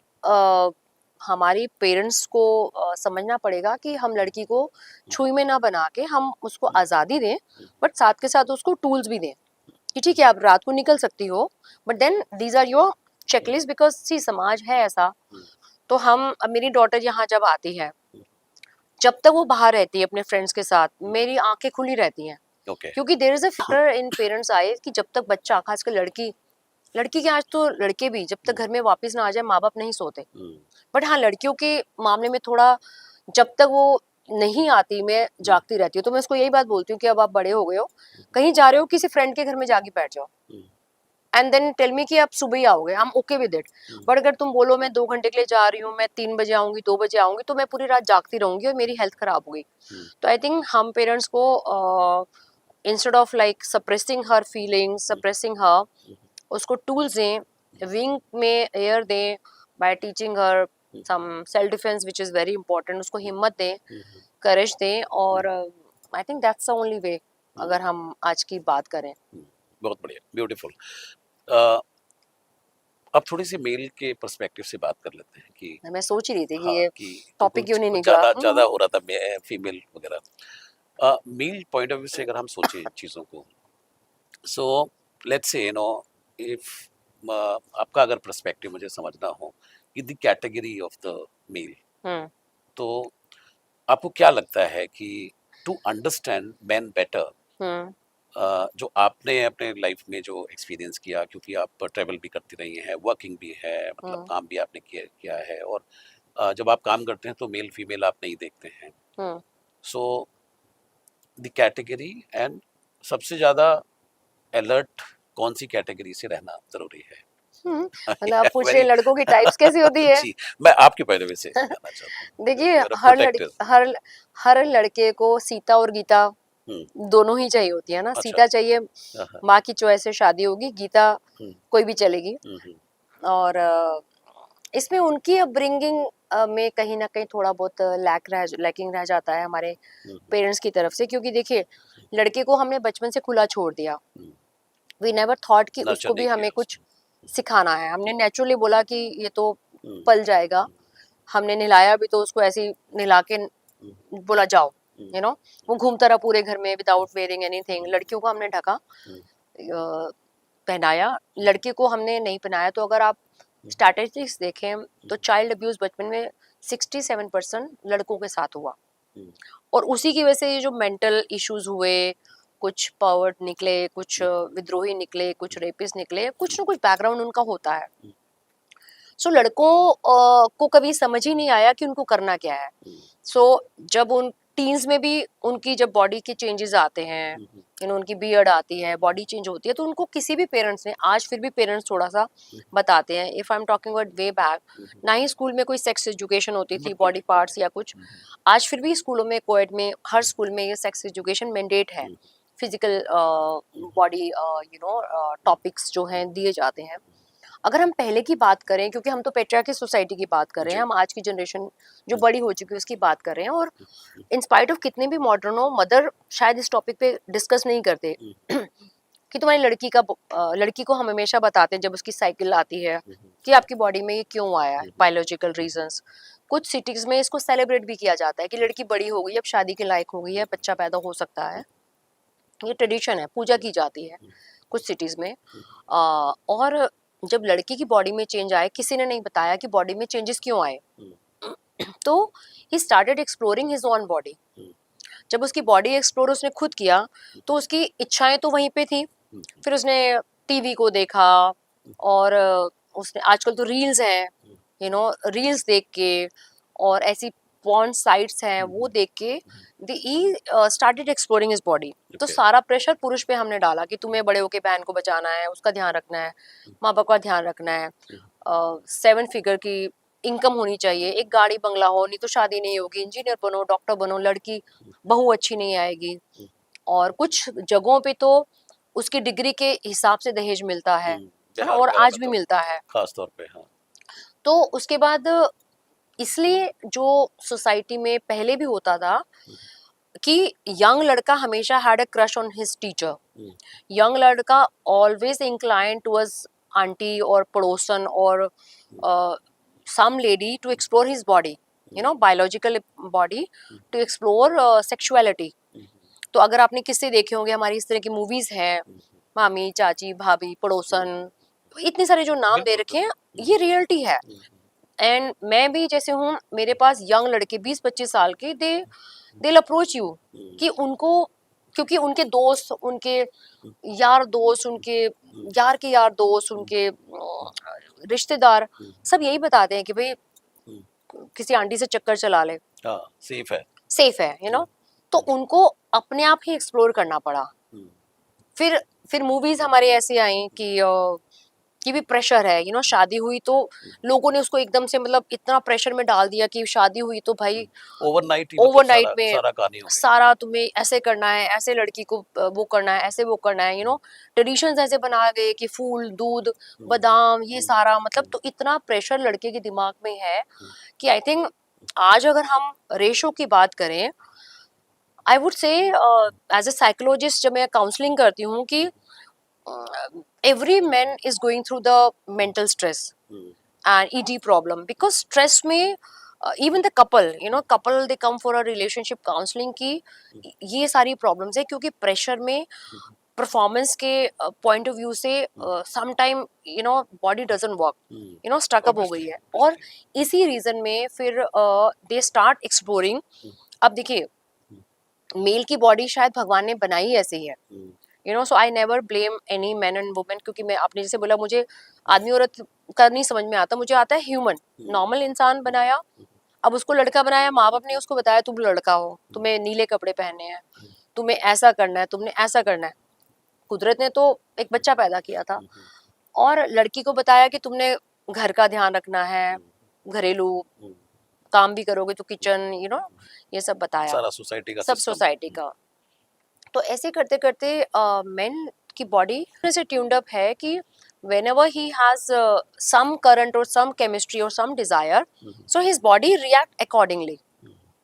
हमारी पेरेंट्स को समझना पड़ेगा कि हम लड़की को छुई में ना बना के हम उसको आज़ादी दें, बट साथ के साथ उसको टूल्स भी दें कि ठीक है आप रात को निकल सकती हो, but then these are your checklist, because see समाज है ऐसा। तो हम, अब मेरी डॉटर यहाँ जब आती है, जब तक वो बाहर रहती है अपने फ्रेंड्स के साथ, मेरी आंखें खुली रहती हैं, ओके। क्योंकि देयर इज अ फिकर इन पेरेंट्स आई कि जब तक बच्चा, खासकर लड़की, लड़की के आज तो लड़के भी जब तक घर में वापस ना आ जाए माँ बाप नहीं सोते, बट हाँ लड़कियों के मामले में थोड़ा, जब तक वो नहीं आती मैं जागती रहती हूँ। तो मैं उसको यही बात बोलती हूँ कि अब आप बड़े हो गए हो, कहीं जा रहे हो किसी फ्रेंड के घर में जाके बैठ जाओ, एंड देन टेल मी कि आप सुबह ही आओगे, I am okay with it. But अगर तुम बोलो मैं 2 घंटे के लिए जा रही हूँ, मैं 3 बजे आऊंगी, 2 बजे आऊंगी, तो मैं पूरी रात जागती रहूंगी और मेरी हेल्थ खराब होगी। तो आई थिंक हम पेरेंट्स को instead of like suppressing her feelings, suppressing her, उसको टूल्स दें, विंग में एयर दें, by teaching her some self defence which is very important, उसको हिम्मत दें, करेज दें, और I think that's the only way अगर हम आज की बात करें। बहुत बढ़िया, ब्यूटीफुल। अ, अब थोड़ी सी मेल के पर्सपेक्टिव से बात कर लेते हैं कि मैं सोच ही रही थी कि हाँ, ये कि तो टॉपिक क्यों कुछ नहीं कुछ निकला। ज़्यादा ज़्यादा हो रहा था फीमेल वगैरह। मेल पॉइंट ऑफ व्यू से अगर हम सोचें चीज़ों को, सो लेट्स से इफ आपका अगर पर्सपेक्टिव मुझे समझना हो कि the category of the male, hmm तो आपको क्या लगता है कि to understand man better, hmm जो आपने अपने लाइफ में जो एक्सपीरियंस किया, क्योंकि आप ट्रैवल भी करती रही हैं, वर्किंग भी है, मतलब हम्म काम भी आपने किया किया है, और जब आप काम करते हैं तो मेल फीमेल आप नहीं देखते हैं, hmm so the category and सबसे ज़्यादा अलर्ट कौन सी कैटेगरी से रहना ज़रूरी है? मतलब आप पूछ रहे वेरी हैं लड़कों की टाइप्स कैसी होती है? जी, मैं आपके पहले में से जानना चाहता हूँ। देखिए you are a her protective. हर लड़के को सीता और गीता हुँ, दोनों ही चाहिए होती है ना। अच्छा। सीता चाहिए, हाँ, हाँ। माँ की चॉइस से शादी होगी, गीता हुँ, कोई भी चलेगी। हुँ, हुँ, और इसमें उनकी अपब्रिंगिंग में कहीं ना कहीं थोड़ा बहुत लैकिंग रह जाता है हमारे हुँ, पेरेंट्स की तरफ से, क्योंकि देखिए लड़के को हमने बचपन से खुला छोड़ दिया। हुँ, वी नेवर थॉट कि नर्चर उसको नहीं भी किया हमें कुछ उसने। सिखाना है। हमने हुँ, नेचुरली बोला कि ये तो हुँ, पल जाएगा। हुँ, हमने नहलाया भी तो उसको ऐसे ही नहला के हुँ, बोला जाओ, हुँ, यू नो। वो घूमता रहा पूरे घर में विदाउट वेयरिंग एनीथिंग। हुँ, लड़कियों को हमने ढका, हुँ, पहनाया, हुँ, लड़के को हमने नहीं पहनाया। तो अगर आप हुँ, स्टैटिस्टिक्स देखें हुँ, तो चाइल्ड अब्यूज बचपन में 67% लड़कों के साथ हुआ। हुँ, और उसी की वजह से ये जो मेंटल इश्यूज हुए, कुछ पर्वर्ट निकले, कुछ हुँ, विद्रोही निकले, कुछ हुँ, रेपिस्ट निकले, कुछ ना कुछ बैकग्राउंड उनका होता है। हुँ, सो लड़कों को कभी समझ ही नहीं आया कि उनको करना क्या है। हुँ, सो जब उन टीन्स में भी उनकी जब बॉडी के चेंजेस आते हैं, हुँ, हुँ, उनकी बियर्ड आती है, बॉडी चेंज होती है, तो उनको किसी भी पेरेंट्स ने, आज फिर भी पेरेंट्स थोड़ा सा हुँ, बताते हैं। If I am talking about way back, um, um, ना ही स्कूल में कोई सेक्स एजुकेशन होती थी, बिल्कुल बॉडी नहीं, पार्ट्स बिल्कुल या कुछ। नहीं। हुँ, आज फिर भी स्कूलों में, कोएड में, हर स्कूल में ये सेक्स एजुकेशन मैंडेट है। हुँ, फिजिकल हुँ, बॉडी टॉपिक्स जो हैं दिए जाते हैं। अगर हम पहले की बात करें, क्योंकि हम तो पेट्रियार्की सोसाइटी की बात कर रहे हैं, जी। हम आज की जनरेशन जो हुँ, बड़ी हो चुकी है उसकी बात कर रहे हैं। और हुँ, हुँ, इन स्पाइट ऑफ कितने भी मॉडर्न हो, मदर शायद इस टॉपिक पे डिस्कस नहीं करते। हुँ, कि तुम्हारी लड़की को हम हमेशा बताते हैं जब उसकी साइकिल आती है हुँ, हुँ, कि आपकी बॉडी में ये क्यों आया है, हुँ, हुँ, बायोलॉजिकल रीजंस। कुछ सिटीज में इसको सेलिब्रेट भी किया जाता है कि लड़की बड़ी हो गई, अब शादी के लायक हो गई है, बच्चा पैदा हो सकता है। ये ट्रेडिशन है, पूजा की जाती है हुँ, कुछ सिटीज में। हुँ, और जब लड़की की बॉडी में चेंज आए, किसी ने नहीं बताया कि बॉडी में चेंजेस क्यों आए। हुँ, तो he started exploring his own body. Um, जब उसकी बॉडी एक्सप्लोर उसने खुद किया, तो उसकी इच्छाएं तो वहीं पे थी। हुँ, फिर उसने टीवी को देखा, हुँ, और उसने, आजकल तो रील्स हैं, हुँ, रील्स देख के, और ऐसी पॉर्न साइट्स हैं हुँ, वो हुँ, देख के, um, he started exploring his body. तो ओके। सारा प्रेशर पुरुष पे हमने डाला कि तुम्हें बड़े होके बहन को बचाना है, उसका ध्यान रखना है, हुँ, माँ बाप का ध्यान रखना है, हुँ, 7 फिगर की इनकम होनी चाहिए, एक गाड़ी बंगला हो, नहीं तो शादी नहीं होगी, इंजीनियर बनो, डॉक्टर बनो, लड़की हुँ, बहू अच्छी नहीं आएगी। हुँ, और कुछ जगहों पे तो उसकी डिग्री के हिसाब से दहेज मिलता हुँ, है ना, बिहार और वगैरह आज में भी तो मिलता है। ख़ास तौर पे हाँ। तो उसके बाद इसलिए जो सोसाइटी में पहले भी होता था हुँ, कि यंग लड़का हमेशा had a crush on his teacher. Um, young लड़का ऑलवेज इंक्लाइन टुवर्ड्स आंटी और पड़ोसन और um, some lady to explore his body, um, biological body, um, to explore sexuality. Um, तो अगर आपने किससे देखे होंगे, हमारी इस तरह की मूवीज हैं, हुँ, मामी, चाची, भाभी, हुँ, पड़ोसन, इतने सारे जो नाम दे बिल्कुल, रखे हैं, बिल्कुल। हुँ, ये रियलिटी है। हुँ, एंड मैं भी जैसे हूँ, मेरे पास यंग लड़के 20-25 साल के, दे अप्रोच यू हुँ, कि उनको, क्योंकि उनके दोस्त, उनके हुँ, यार दोस्त, उनके हुँ, यार के यार दोस्त, हुँ, उनके रिश्तेदार हुँ, सब यही बताते हैं कि भाई हुँ, किसी आंटी से चक्कर चला ले, हाँ, सेफ है। सेफ है, हुँ, तो हुँ, उनको अपने आप ही एक्सप्लोर करना पड़ा। हुँ, फिर फिर मूवीज हमारे ऐसे आई कि भी प्रेशर है, शादी हुई तो हुँ, लोगों ने उसको एकदम से, मतलब इतना प्रेशर में डाल दिया कि शादी हुई तो भाई हुँ, ओवरनाइट ही मतलब ओवरनाइट सारा में सारा कहानी हो गई। सारा तुम्हें ऐसे करना है, ऐसे लड़की को वो करना है, ऐसे वो करना है, हुँ, ट्रेडिशंस ऐसे बना गए कि फूल, दूध, हुँ, बादाम, ये हुँ, सारा, मतलब हुँ, तो इतना प्रेशर लड़के के दिमाग में है हुँ, कि आई थिंक आज अगर हम रेशो की बात करें, I would say as a psychologist जब मैं काउंसलिंग करती हूँ कि every man is going through the mental stress hmm, and ED problem, because stress में even the couple they come for a relationship counseling की हुँ, ये सारी problems है, क्योंकि pressure में हुँ, परफॉर्मेंस के पॉइंट ऑफ व्यू से um, some time body doesn't work, um, stuck up हो गई ऑब्वियसली, है। और ऑब्वियसली। इसी रीजन में फिर दे स्टार्ट एक्सप्लोरिंग। हुँ, अब देखिए, हुँ, मेल की बॉडी शायद भगवान ने बनाई ऐसी है, um, so I never blame any man and women, क्योंकि मैं, आपने जैसे बोला, मुझे हुँ, आदमी औरत का नहीं समझ में आता, मुझे आता है ह्यूमन, हुँ, नॉर्मल इंसान हुँ, बनाया। हुँ, अब उसको लड़का बनाया, माँ बाप ने उसको बताया तुम लड़का हो, हुँ, तुम्हें नीले कपड़े पहनने हैं, हुँ, तुम्हें ऐसा करना है, तुमने ऐसा करना है। कुदरत ने तो एक बच्चा पैदा किया था, हुँ, हुँ, और लड़की को बताया कि तुमने घर का ध्यान रखना है, घरेलू काम भी करोगे तो किचन ये सब बताया, सारा सोसाइटी का सब सिस्टम। सोसाइटी का। तो ऐसे करते करते मेन की बॉडी से ट्यून्ड अप है कि whenever he has some current or some chemistry or some desire, so his body react accordingly.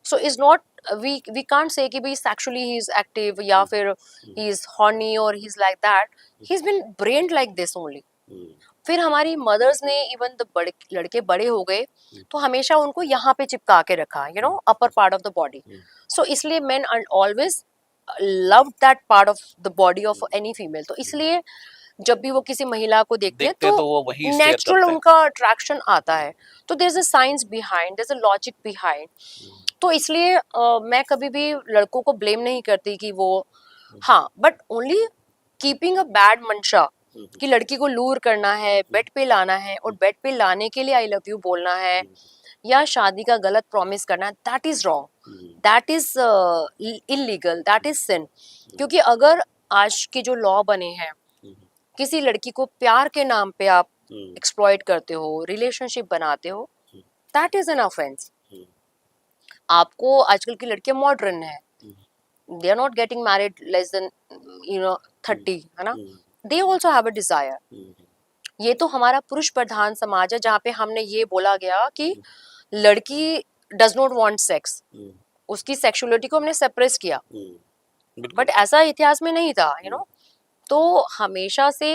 So is not we can't say कि भाई sexually he is active या फिर he is horny or he's like that. He's been brained like this only. फिर हमारी mother's ने even the बड़े लड़के बड़े हो गए तो हमेशा उनको यहाँ पे चिपका के रखा, upper part of the body. So इसलिए men always love that part of the body of any female. तो इसलिए जब भी वो किसी महिला को देखते हैं देखते तो तो वो वही स्टेयर नेचुरल करते हैं। उनका अट्रैक्शन आता है। तो there is a science behind, there is a logic behind. तो इसलिए मैं कभी भी लड़कों को ब्लेम नहीं करती कि वो, हाँ, but only keeping a bad मंशा कि लड़की को लूर करना है, बेड पे लाना है, और बेड पे लाने के लिए आई लव यू बोलना है या शादी का गलत प्रॉमिस करना है, that is wrong, that is illegal, that is sin. क्योंकि अगर आज के जो लॉ बने हैं, किसी लड़की को प्यार के नाम पे आप एक्सप्लॉइट करते हो, रिलेशनशिप बनाते हो, दैट इज एन ऑफेंस। आपको आजकल की लड़कियां मॉडर्न है, they are not getting married less than 30, है ना, they also have a desire. ये तो हमारा पुरुष प्रधान समाज है जहाँ पे हमने ये बोला गया कि लड़की डज नॉट वांट सेक्स, उसकी सेक्सुअलिटी को हमने सेपरेट किया, बट ऐसा इतिहास में नहीं था, तो हमेशा से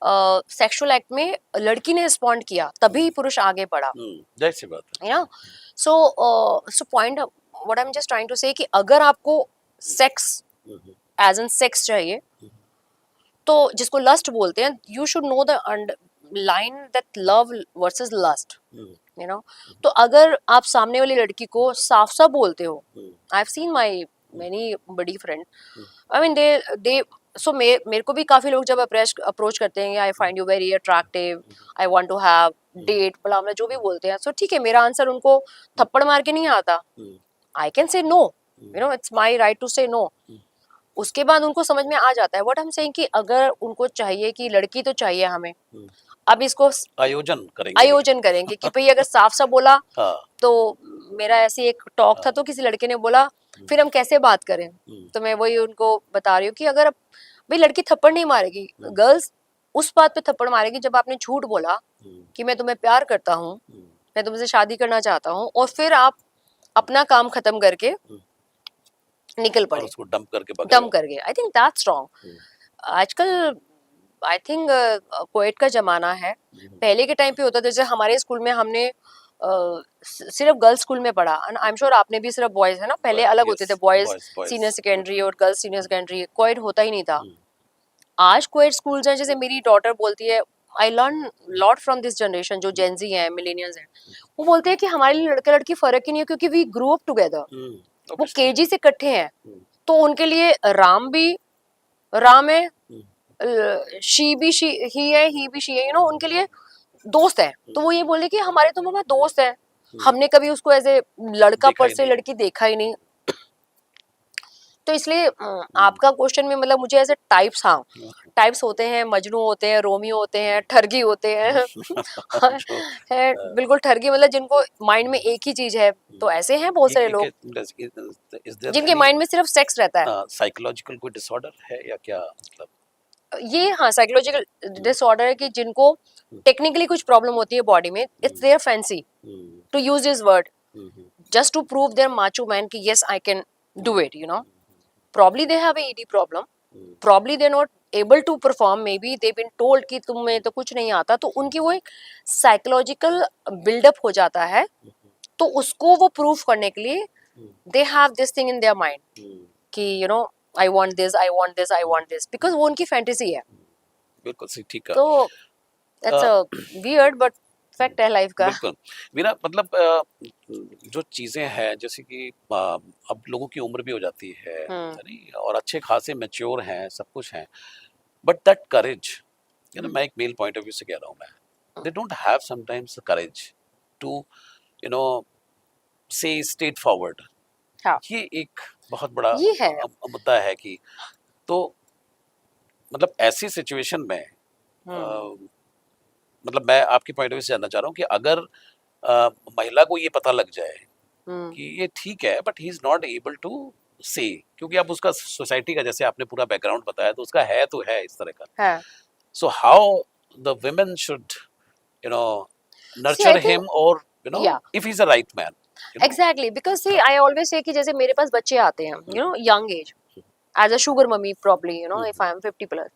सेक्सुअल एक्ट में लड़की ने रिस्पॉन्ड किया, तभी पुरुष आगे बढ़ा, जाहिर सी बात है। So point what I am just trying to say कि अगर आपको सेक्स एज एन सेक्स चाहिए, तो जिसको लस्ट बोलते हैं, you should know the line that love versus lust, तो अगर आप सामने वाली लड़की को साफ साफ बोलते हो, I have seen my many buddy friend, I mean they so मेरे को भी काफी लोग जब अप्रोच करते हैं, I find you very attractive, I want to have date, बला जो भी बोलते हैं, सो ठीक है, मेरा आंसर उनको थप्पड़ मार के नहीं आता, I can say no, it's my right to say no. उसके बाद उनको समझ में आ जाता है व्हाट आई एम सेइंग कि अगर उनको चाहिए कि लड़की तो चाहिए हमें, अब इसको आयोजन करेंगे कि भाई अगर साफ साफ बोला, हाँ। तो मेरा ऐसी एक टॉक था, तो किसी लड़के ने बोला फिर हम कैसे बात करें, तो मैं वही उनको बता रही हूँ कि अगर भाई लड़की थप्पड़ नहीं मारेगी, गर्ल्स उस बात पे थप्पड़ मारेगी जब आपने झूठ बोला कि मैं तुम्हें प्यार करता हूँ, मैं तुमसे शादी करना चाहता हूँ, और फिर आप अपना काम खत्म करके निकल पड़े, उसको डंप करके, आई थिंक दैट्स रॉन्ग। आजकल आई थिंक पोएट का जमाना है, पहले के टाइम पे होता था, जैसे हमारे स्कूल में हमने सिर्फ गर्ल्स स्कूल में पढ़ा, आई एम श्योर आपने भी सिर्फ बॉयज, है ना, पहले अलग होते थे, बॉयज सीनियर सेकेंडरी और गर्ल्स सीनियर सेकेंडरी, कोएड होता ही नहीं था। आज कोएड स्कूल्स हैं, जैसे मेरी डॉटर बोलती है, I learn lot from this generation, जो जेनजी है, मिलेनियल्स हैं, वो बोलते हैं कि हमारे लिए लड़के लड़की फर्क ही नहीं है, क्योंकि वी ग्रो अप टुगेदर, वो केजी से इकट्ठे हैं, तो उनके लिए राम भी राम है, शी भी शी ही है, ही भी शी है, उनके लिए दोस्त है। तो वो ये बोले कि हमारे तो मामा दोस्त है, हमने कभी उसको ऐसे लड़का पर से लड़की देखा ही नहीं। तो इसलिए आपका क्वेश्चन में मतलब मुझे ऐसे टाइप्स, हाँ, टाइप्स होते हैं, मजनू होते हैं, रोमियो होते हैं, ठरगी होते हैं है बिल्कुल ठरगी, मतलब जिनको माइंड में एक ही चीज है, तो ऐसे हैं बहुत सारे लोग जिनके माइंड में सिर्फ सेक्स रहता है। साइकोलॉजिकल कोई डिसऑर्डर है या क्या, मतलब ये, हाँ, साइकोलॉजिकल डिसऑर्डर है कि जिनको टेक्निकली कुछ प्रॉब्लम होती है बॉडी में, it's their fancy to use this word just to prove their macho man कि yes I can do it, probably they have a ED problem, probably they're not able to perform, maybe they've been told कि तुम्हें तो कुछ नहीं आता, तो उनकी वो एक साइकोलॉजिकल बिल्डअप हो जाता है, तो उसको वो प्रूफ करने के लिए they have this thing in their mind कि I want this, I want this, I want this, because वो उनकी फैंटेसी है। बिल्कुल सही, ठीक है। तो that's a weird but fact है लाइफ का। बिल्कुल मीरा, मतलब जो चीजें हैं, जैसे कि अब लोगों की उम्र भी हो जाती है नहीं, और अच्छे खासे मैच्योर हैं, सब कुछ हैं, बट दैट करेज, मैं एक मेल पॉइंट ऑफ व्यू से कह रहा हूँ, मैं, they don't have sometimes the courage to say straight forward. ये एक बहुत बड़ा मुद्दा है कि, तो मतलब ऐसी सिचुएशन में मतलब मैं आपके पॉइंट ऑफ व्यू से जानना चाह रहा हूँ कि अगर महिला को ये पता लग जाए कि ये ठीक है but he is not able to say, क्योंकि अब उसका सोसाइटी का जैसे आपने पूरा बैकग्राउंड बताया तो उसका है तो है इस तरह का, है। So how the women should you know see I nurture think, him or या if he's a right man, you know. Exactly, because see I always say कि जैसे मेरे पास बच्चे आते हैं young age, as a sugar mummy probably, if I am 50+,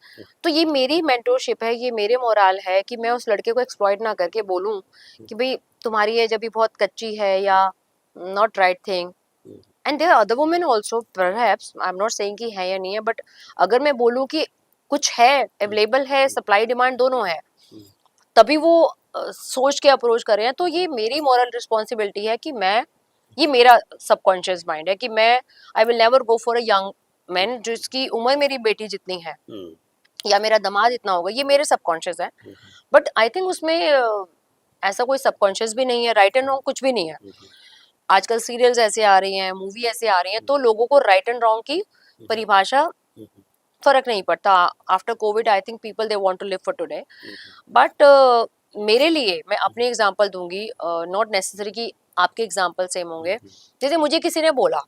तो ये मेरी मेंटोरशिप है, ये मेरे मोरल है कि मैं उस लड़के को एक्सप्लॉइट ना करके बोलूं कि भाई तुम्हारी एज अभी बहुत कच्ची है या not right thing. And there are other women also, perhaps I am not saying कि है या नहीं है, बट अगर मैं बोलूं कि कुछ है, अवेलेबल है, सप्लाई डिमांड दोनों है, तभी वो सोच के अप्रोच कर रहे हैं, तो ये मेरी मॉरल रिस्पॉन्सिबिलिटी है कि मैं, ये मेरा सबकॉन्शियस माइंड है कि मैं I will never go for a young man जिसकी उम्र मेरी बेटी जितनी है या मेरा दामाद इतना होगा, ये मेरे सबकॉन्शियस है। बट आई थिंक उसमें ऐसा कोई सबकॉन्शियस भी नहीं है, राइट एंड रॉन्ग कुछ भी नहीं है। आजकल सीरियल्स ऐसे आ रही हैं, मूवी ऐसे आ रही हैं, तो लोगों को राइट एंड रॉन्ग की परिभाषा फर्क नहीं पड़ता। After covid I think people they want to live for today, but मेरे लिए मैं अपनी एग्जांपल दूंगी, नॉट नेसेसरी कि आपके एग्जांपल सेम होंगे। जैसे मुझे किसी ने बोला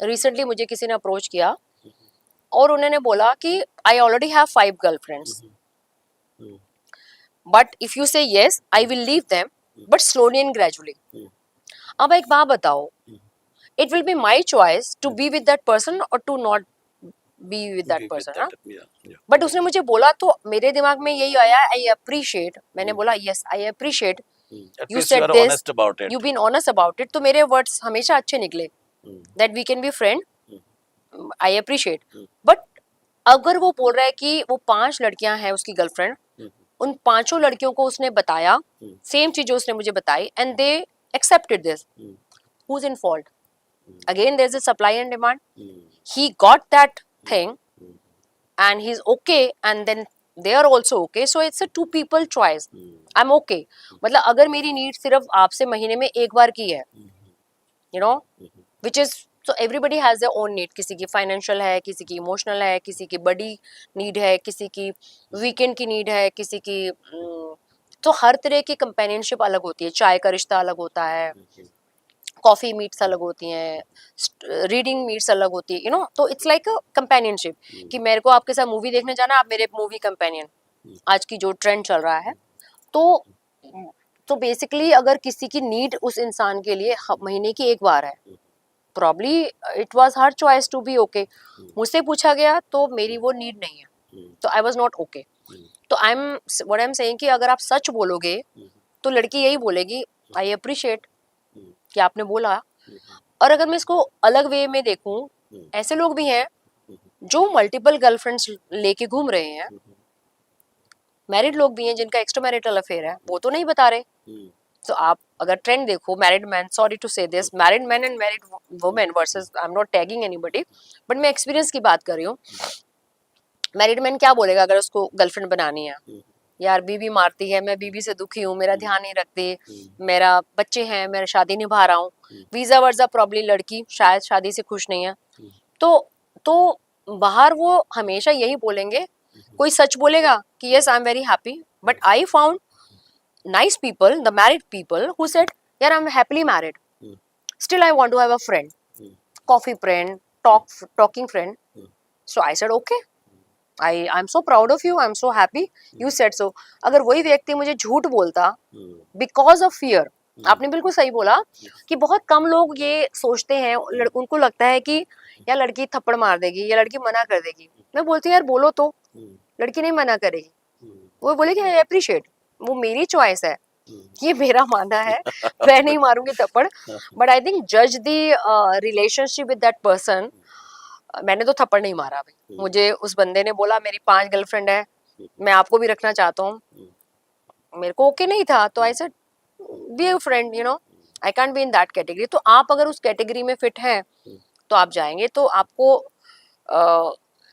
रिसेंटली, मुझे किसी ने अप्रोच किया और उन्होंने बोला कि I already have 5 girlfriends, but if you say yes I will leave them, but slowly and gradually. अब एक बात बताओ, it will be my choice to be with that person और to not be with that person. But उसने मुझे बोला तो मेरे दिमाग में यही आया, आई अप्रिशिएट, मैंने बोला yes I appreciate you said this, you been honest about it, तो मेरे वर्ड्स हमेशा अच्छे निकले, that we can be friend, I appreciate. But अगर वो बोल रहा है कि वो 5 लड़कियां हैं उसकी गर्लफ्रेंड, उन 5 लड़कियों को उसने बताया सेम चीज जो उसने मुझे बताई, and they accepted this, who is in fault? Again there is a supply and demand, he got that thing and he's okay, and then they are also okay, so it's a two people choice. I'm okay, मतलब अगर मेरी need सिर्फ आपसे महीने में एक बार की है, you know, which is, so everybody has their own need, किसी की फाइनेंशियल है, किसी की इमोशनल है, किसी की बड़ी नीड है, किसी की वीकेंड की नीड है, किसी की तो हर तरह की कंपेनियनशिप अलग होती है, चाय का रिश्ता अलग होता है, कॉफी मीट्स अलग होती हैं, रीडिंग मीट्स अलग होती है, तो इट्स लाइक अ कंपेनियनशिप कि मेरे को आपके साथ मूवी देखने जाना, आप मेरे मूवी कंपेनियन, आज की जो ट्रेंड चल रहा है। तो बेसिकली अगर किसी की नीड उस इंसान के लिए महीने की एक बार है, probably it was her choice to be okay. मुझसे पूछा गया तो मेरी वो नीड नहीं है, तो आई वाज नॉट ओके। तो व्हाट आई एम सेइंग कि अगर आप सच बोलोगे तो लड़की यही बोलेगी आई अप्रिशिएट कि आपने बोला। और अगर मैं इसको अलग वे में देखूं, ऐसे लोग भी हैं जो मल्टीपल गर्लफ्रेंड्स लेके घूम रहे हैं, मैरिड लोग भी हैं जिनका एक्स्ट्रा मैरिटल अफेयर है, वो तो नहीं बता रहे। तो आप अगर ट्रेंड देखो, मैरिड मैन, सॉरी टू से this, married man and married women versus, I am not tagging anybody, but मैं एक्सपीरियंस की बात कर रही हूँ। मैरिड मैन क्या बोलेगा अगर उसको गर्लफ्रेंड बनानी है? यार बीवी मारती है, मैं बीवी से दुखी हूँ, मेरा ध्यान नहीं रखती, मेरा बच्चे हैं, मेरा शादी निभा रहा हूँ, वीजा वर्जा प्रॉब्ली लड़की शायद शादी से खुश नहीं है, तो बाहर वो हमेशा यही बोलेंगे। कोई सच बोलेगा कि yes I am very happy, but I found nice people, the married people who said यार I am happily married, still I want to have a friend, coffee friend, talking friend. So I said okay, I am so proud of you, I am so happy you said so. अगर वही व्यक्ति मुझे झूठ बोलता because of fear, आपने बिल्कुल सही बोला कि बहुत कम लोग ये सोचते हैं, उनको लगता है कि यार लड़की थप्पड़ मार देगी या लड़की मना कर देगी। मैं बोलती हूँ यार बोलो तो, लड़की नहीं मना करेगी, वो बोलेगी आई अप्रिशिएट, वो मेरी चॉइस है, ये मेरा मानना है, मैं नहीं मारूंगी थप्पड़। बट आई थिंक जज the relationship with that person. मैंने तो थप्पड़ नहीं मारा भाई, मुझे उस बंदे ने बोला मेरी 5 गर्लफ्रेंड है, मैं आपको भी रखना चाहता हूँ, मेरे को ओके नहीं था, तो I said be a friend, I can't be in that category. तो आप अगर उस कैटेगरी में फिट हैं तो आप जाएंगे, तो आपको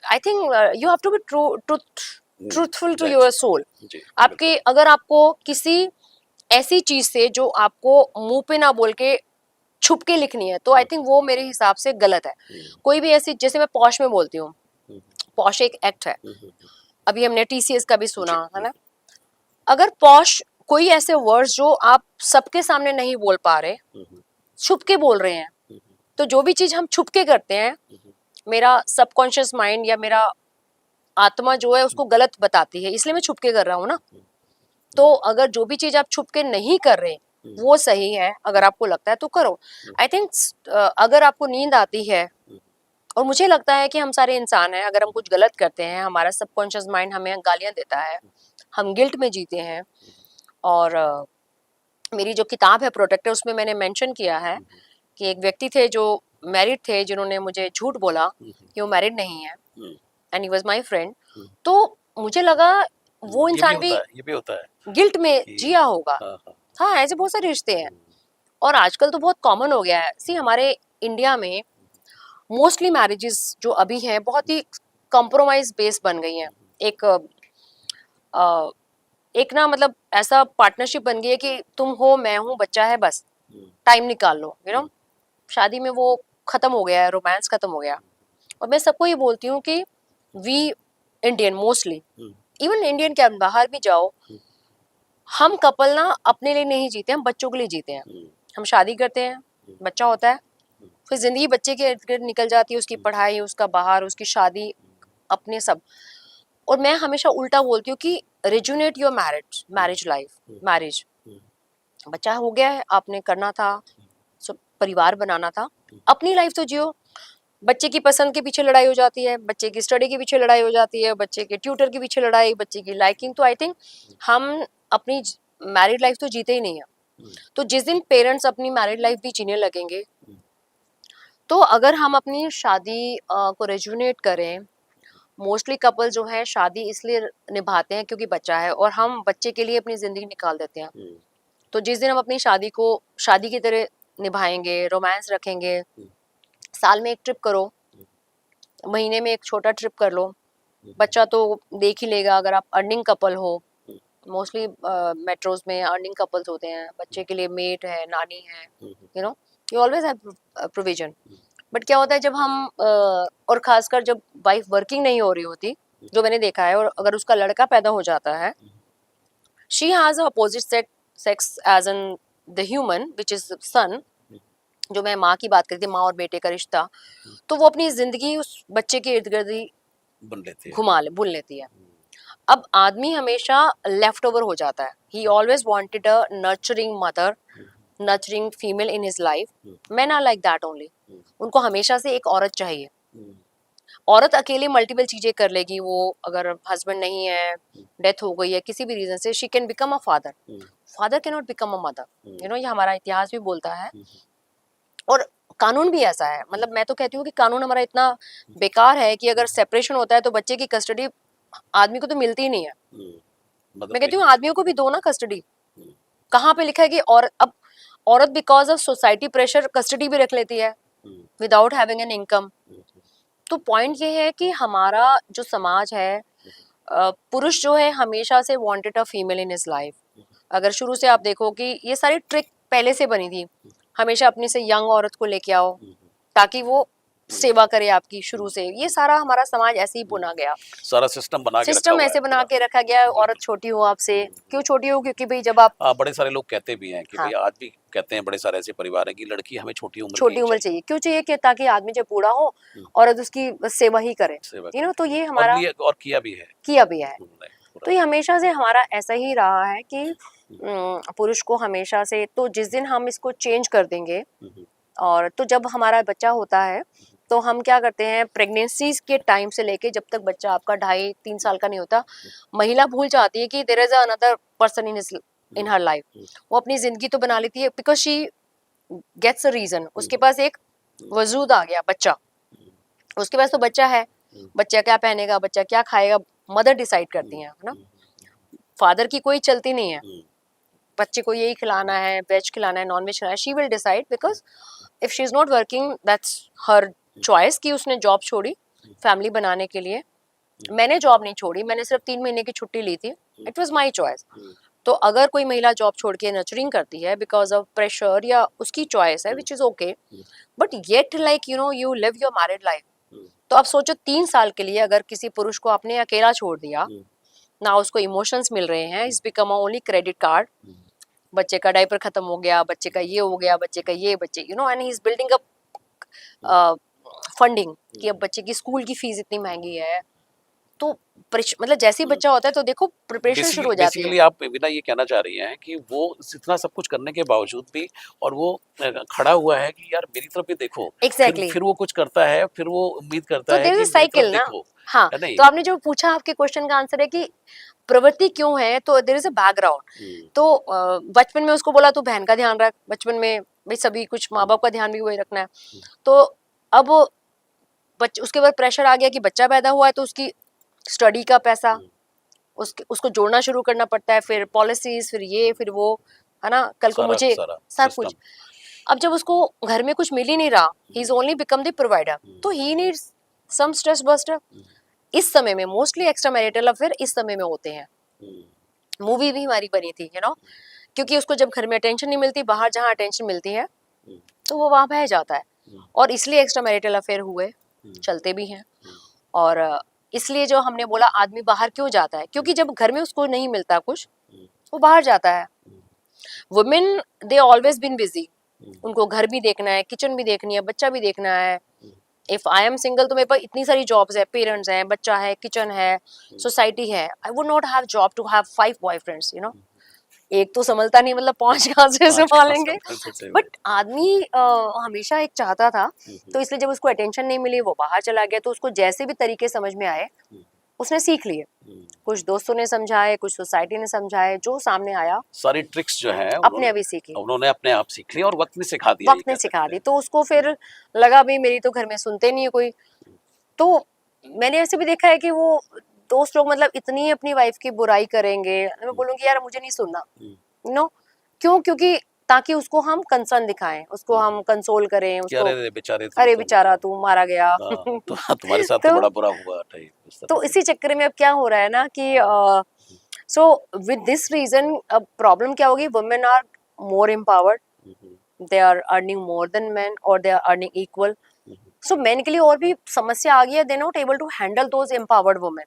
I think you have to be truthful to your soul. आपके अगर आपको किसी ऐसी चीज से जो आपको मुंह पे ना बोल के छुप के लिखनी है, तो आई थिंक वो मेरे हिसाब से गलत है। कोई भी ऐसी, जैसे मैं पॉश में बोलती हूँ, पॉश एक एक्ट है, अभी हमने टीसीएस का भी सुना है ना, अगर पॉश कोई ऐसे वर्ड्स जो आप सबके सामने नहीं बोल पा रहे, छुप के बोल रहे हैं, तो जो भी चीज हम छुप के करते हैं, मेरा सबकॉन्शियस माइंड या मेरा आत्मा जो है उसको गलत बताती है, इसलिए मैं छुप के कर रहा हूँ ना। तो अगर जो भी चीज आप छुप के नहीं कर रहे वो सही है, अगर आपको लगता है तो करो। आई थिंक अगर आपको नींद आती है, और मुझे लगता है कि हम सारे इंसान हैं, अगर हम कुछ गलत करते हैं हमारा सबकॉन्शियस माइंड हमें गालियां देता है, हम गिल्ट में जीते हैं। और मेरी जो किताब है प्रोटेक्टर, उसमें मैंने मेंशन किया है कि एक व्यक्ति थे जो मैरिड थे, जिन्होंने मुझे झूठ बोला कि वो मैरिड नहीं है, and he was my friend. तो मुझे लगा वो इंसान भी ये भी होता है गिल्ट में कि जिया होगा। हाँ हाँ हाँ, ऐसे बहुत सारे रिश्ते हैं, और आजकल तो बहुत कॉमन हो गया है। सी हमारे इंडिया में मोस्टली मैरिजेस जो अभी हैं बहुत ही कॉम्प्रोमाइज बेस बन गई हैं। एक अ, एक ना मतलब ऐसा पार्टनरशिप बन गई है कि तुम हो, मैं हूँ, बच्चा है, बस टाइम निकाल लो, यू नो। शादी में वो खत्म हो गया है, रोमांस खत्म हो गया। और मैं सबको ये बोलती हूँ कि we Indian mostly, even Indian क्या, बाहर भी जाओ, हम कपल ना अपने लिए नहीं जीते, हम बच्चों के लिए जीते हैं। हम शादी करते हैं, बच्चा होता है, फिर जिंदगी बच्चे के इर्द गिर्द निकल जाती है, उसकी पढ़ाई, उसका बाहर, उसकी शादी, अपने सब। और मैं हमेशा उल्टा बोलती हूँ कि rejuvenate your marriage life, marriage, बच्चा हो गया है, आपने करना था, परिवार बनाना था, अपनी लाइफ तो जियो। बच्चे की पसंद के पीछे लड़ाई हो जाती है, बच्चे की स्टडी के पीछे लड़ाई हो जाती है, बच्चे के ट्यूटर के पीछे लड़ाई, बच्चे की लाइकिंग। तो आई थिंक हम अपनी मैरिड लाइफ तो जीते ही नहीं है। तो जिस दिन पेरेंट्स अपनी मैरिड लाइफ भी जीने लगेंगे, तो अगर हम अपनी शादी को रेजुनेट करें, मोस्टली कपल जो है शादी इसलिए निभाते हैं क्योंकि बच्चा है, और हम बच्चे के लिए अपनी जिंदगी निकाल देते हैं। तो जिस दिन हम अपनी शादी को शादी की तरह निभाएंगे, रोमांस रखेंगे, साल में एक ट्रिप करो, महीने में एक छोटा ट्रिप कर लो, बच्चा तो देख ही लेगा। अगर आप अर्निंग कपल हो, मोस्टली मेट्रोज में अर्निंग कपल्स होते हैं, बच्चे के लिए मेट है, नानी है, you know, you always have provision. But क्या होता है जब हम और खासकर जब वाइफ वर्किंग नहीं हो रही होती, जो मैंने देखा है, और अगर उसका लड़का पैदा हो जाता है, she has opposite sex as an the human which is son, जो मैं माँ की बात करती थी, माँ और बेटे का रिश्ता, तो वो अपनी जिंदगी उस बच्चे के इर्द गिर्द ही बुन लेती है। अब आदमी हमेशा लेफ्ट ओवर हो जाता है, he always wanted a nurturing mother, nurturing female in his life. Man are like that only, उनको हमेशा से एक औरत चाहिए। औरत अकेले मल्टीपल चीजें कर लेगी, वो अगर हस्बैंड नहीं है, डेथ हो गई है किसी भी रीजन से, she can become a father, father can not become a mother, you know, ये हमारा इतिहास भी बोलता है। और कानून भी ऐसा है, मतलब मैं तो कहती हूँ कि कानून हमारा इतना बेकार है कि अगर सेपरेशन होता है तो बच्चे की कस्टडी आदमी को तो मिलती ही नहीं है। मैं कहती हूँ आदमियों को भी दो ना कस्टडी। कहाँ पे लिखा है कि अब औरत because of society pressure custody भी रख लेती है विदाउट हैविंग एन इनकम। तो पॉइंट ये है कि हमारा जो समाज है, पुरुष जो है हमेशा से wanted a female in his life. अगर शुरू से आप देखो कि ये सारी ट्रिक पहले से बनी थी, हमेशा अपने से यंग औरत को लेके आओ ताकि वो सेवा करे आपकी। शुरू से ये सारा हमारा समाज ऐसे ही बुना गया, सारा सिस्टम बना के रखा सिस्टम हुआ ऐसे है बना पूरा। के रखा गया है। औरत छोटी हो आपसे, क्यों छोटी हो? क्योंकि भाई जब आप हाँ, बड़े सारे लोग कहते भी हैं कि हाँ, भाई आज भी कहते हैं, बड़े सारे ऐसे परिवार हैं कि लड़की हमें छोटी उम्र की छोटी ही उम्र चाहिए। चाहिए, क्यों चाहिए? कि ताकि आदमी जब बूढ़ा हो औरत उसकी बस सेवा ही करे, सेवा यू नो। करनी तो है। ये और हमारा लिए और किया भी है किया भी है। उन्होंने तो पूरा। ये हमेशा से हमारा ऐसा ही रहा है कि पुरुष को हमेशा से, तो जिस दिन हम इसको चेंज कर देंगे, और तो जब हमारा बच्चा होता है तो हम क्या करते हैं, प्रेगनेंसी के टाइम से लेके जब तक बच्चा आपका 2.5-3 साल का नहीं होता, महिला भूल जाती है कि there is another person in her life. वो अपनी जिंदगी तो बना लेती है because she gets a reason, उसके पास एक वजूद आ गया, बच्चा, उसके पास तो बच्चा है। बच्चा क्या पहनेगा, बच्चा क्या खाएगा, मदर डिसाइड करती है ना, फादर की कोई चलती नहीं है। बच्चे को यही खिलाना है, वेज खिलाना है, नॉन वेज खिलाना है, she will decide because if she is not working that's her choice, कि उसने जॉब छोड़ी फैमिली बनाने के लिए। मैंने जॉब नहीं छोड़ी, मैंने सिर्फ 3 महीने की छुट्टी ली थी, इट वॉज माई चॉइस। तो अगर कोई महिला जॉब छोड़ के नर्चरिंग करती है बिकॉज ऑफ प्रेशर या उसकी चॉइस है, which is okay, but yet like you know you live your married life. तो अब सोचो 3 साल के लिए अगर किसी पुरुष को आपने अकेला छोड़ दिया, ना उसको इमोशंस मिल रहे हैं, is become only credit card. बच्चे का डायपर खत्म हो गया, बच्चे का ये हो गया, बच्चे का ये, बच्चे you know, and he is building up funding कि अब बच्चे की स्कूल की फीस इतनी महंगी है। तो मतलब जैसे ही बच्चा होता है तो देखो प्रिपरेशन शुरू हो जाती है। बेसिकली आप बिना ये कहना चाह रही हैं कि वो इतना सब कुछ करने के बावजूद भी और वो खड़ा हुआ है कि यार मेरी तरफ भी देखो। एग्जैक्टली फिर वो कुछ करता है, फिर वो उम्मीद करता तो है देयर कि इज अ मेरी तरफ साइकिल ना। देखो, हाँ, है नहीं? तो आपने जो पूछा, आपके क्वेश्चन का आंसर है कि प्रवृत्ति क्यों है, तो देयर इज अ बैकग्राउंड। तो बचपन में उसको बोला तू बहन का ध्यान रख, बचपन में भाई सभी कुछ माँ बाप का ध्यान भी वही रखना है। तो अब उसके बाद प्रेशर आ गया कि बच्चा पैदा हुआ है तो उसकी स्टडी का पैसा उसको जोड़ना शुरू करना पड़ता है, फिर पॉलिसीज, फिर ये फिर वो, है ना, कल को मुझे सब कुछ। अब जब उसको घर में कुछ मिल ही नहीं रहा, he is only become the provider, तो he needs some stress buster. इस समय में मोस्टली एक्स्ट्रा मैरिटल अफेयर इस समय में होते हैं। मूवी भी हमारी बनी थी, यू नो, क्योंकि उसको जब घर में अटेंशन नहीं मिलती, बाहर जहाँ अटेंशन मिलती है तो वो वहां बह जाता है, और इसलिए एक्स्ट्रा मैरिटल अफेयर हुए, चलते भी हैं। और इसलिए जो हमने बोला आदमी बाहर क्यों जाता है, क्योंकि जब घर में उसको नहीं मिलता कुछ, वो बाहर जाता है। Women they always been busy, उनको घर भी देखना है, किचन भी देखनी है, बच्चा भी देखना है। इफ आई एम सिंगल तो मेरे पास इतनी सारी जॉब्स है, पेरेंट्स हैं, बच्चा है, किचन है, सोसाइटी है। I would not have job to have 5 boyfriends, you know. एक तो संभलता नहीं, मतलब 5 कहाँ से संभालेंगे। बट आदमी हमेशा एक चाहता था, तो इसलिए जब उसको अटेंशन नहीं मिली, वो बाहर चला गया। तो उसको जैसे भी तरीके समझ में आए उसने सीख लिए, कुछ दोस्तों ने समझाए, कुछ सोसाइटी ने समझाए, जो सामने आया सारी ट्रिक्स जो है अपने अभी सीखी, उन्होंने अपने आप सीख ली और वक्त ने सिखा दिया, वक्त ने सिखा दी। तो उसको फिर लगा भाई मेरी तो घर में सुनते नहीं है कोई। तो मैंने ऐसे भी देखा है कि वो दोस्त लोग मतलब इतनी अपनी वाइफ की बुराई करेंगे, मैं बोलूंगी यार मुझे नहीं सुनना, नो। क्यों? क्योंकि ताकि उसको हम कंसर्न दिखाएं, उसको हम कंसोल करें, उसको अरे बेचारे अरे बेचारा तू मारा गया। तो तुम्हारे साथ तो बड़ा बुरा हुआ तो इसी चक्कर में अब क्या हो रहा है ना कि सो विद दिस रीजन अब प्रॉब्लम क्या होगी, women are more empowered, they are earning more than men, और they are earning equal. So men के लिए और भी समस्या आ गई है, they not able to handle those empowered women,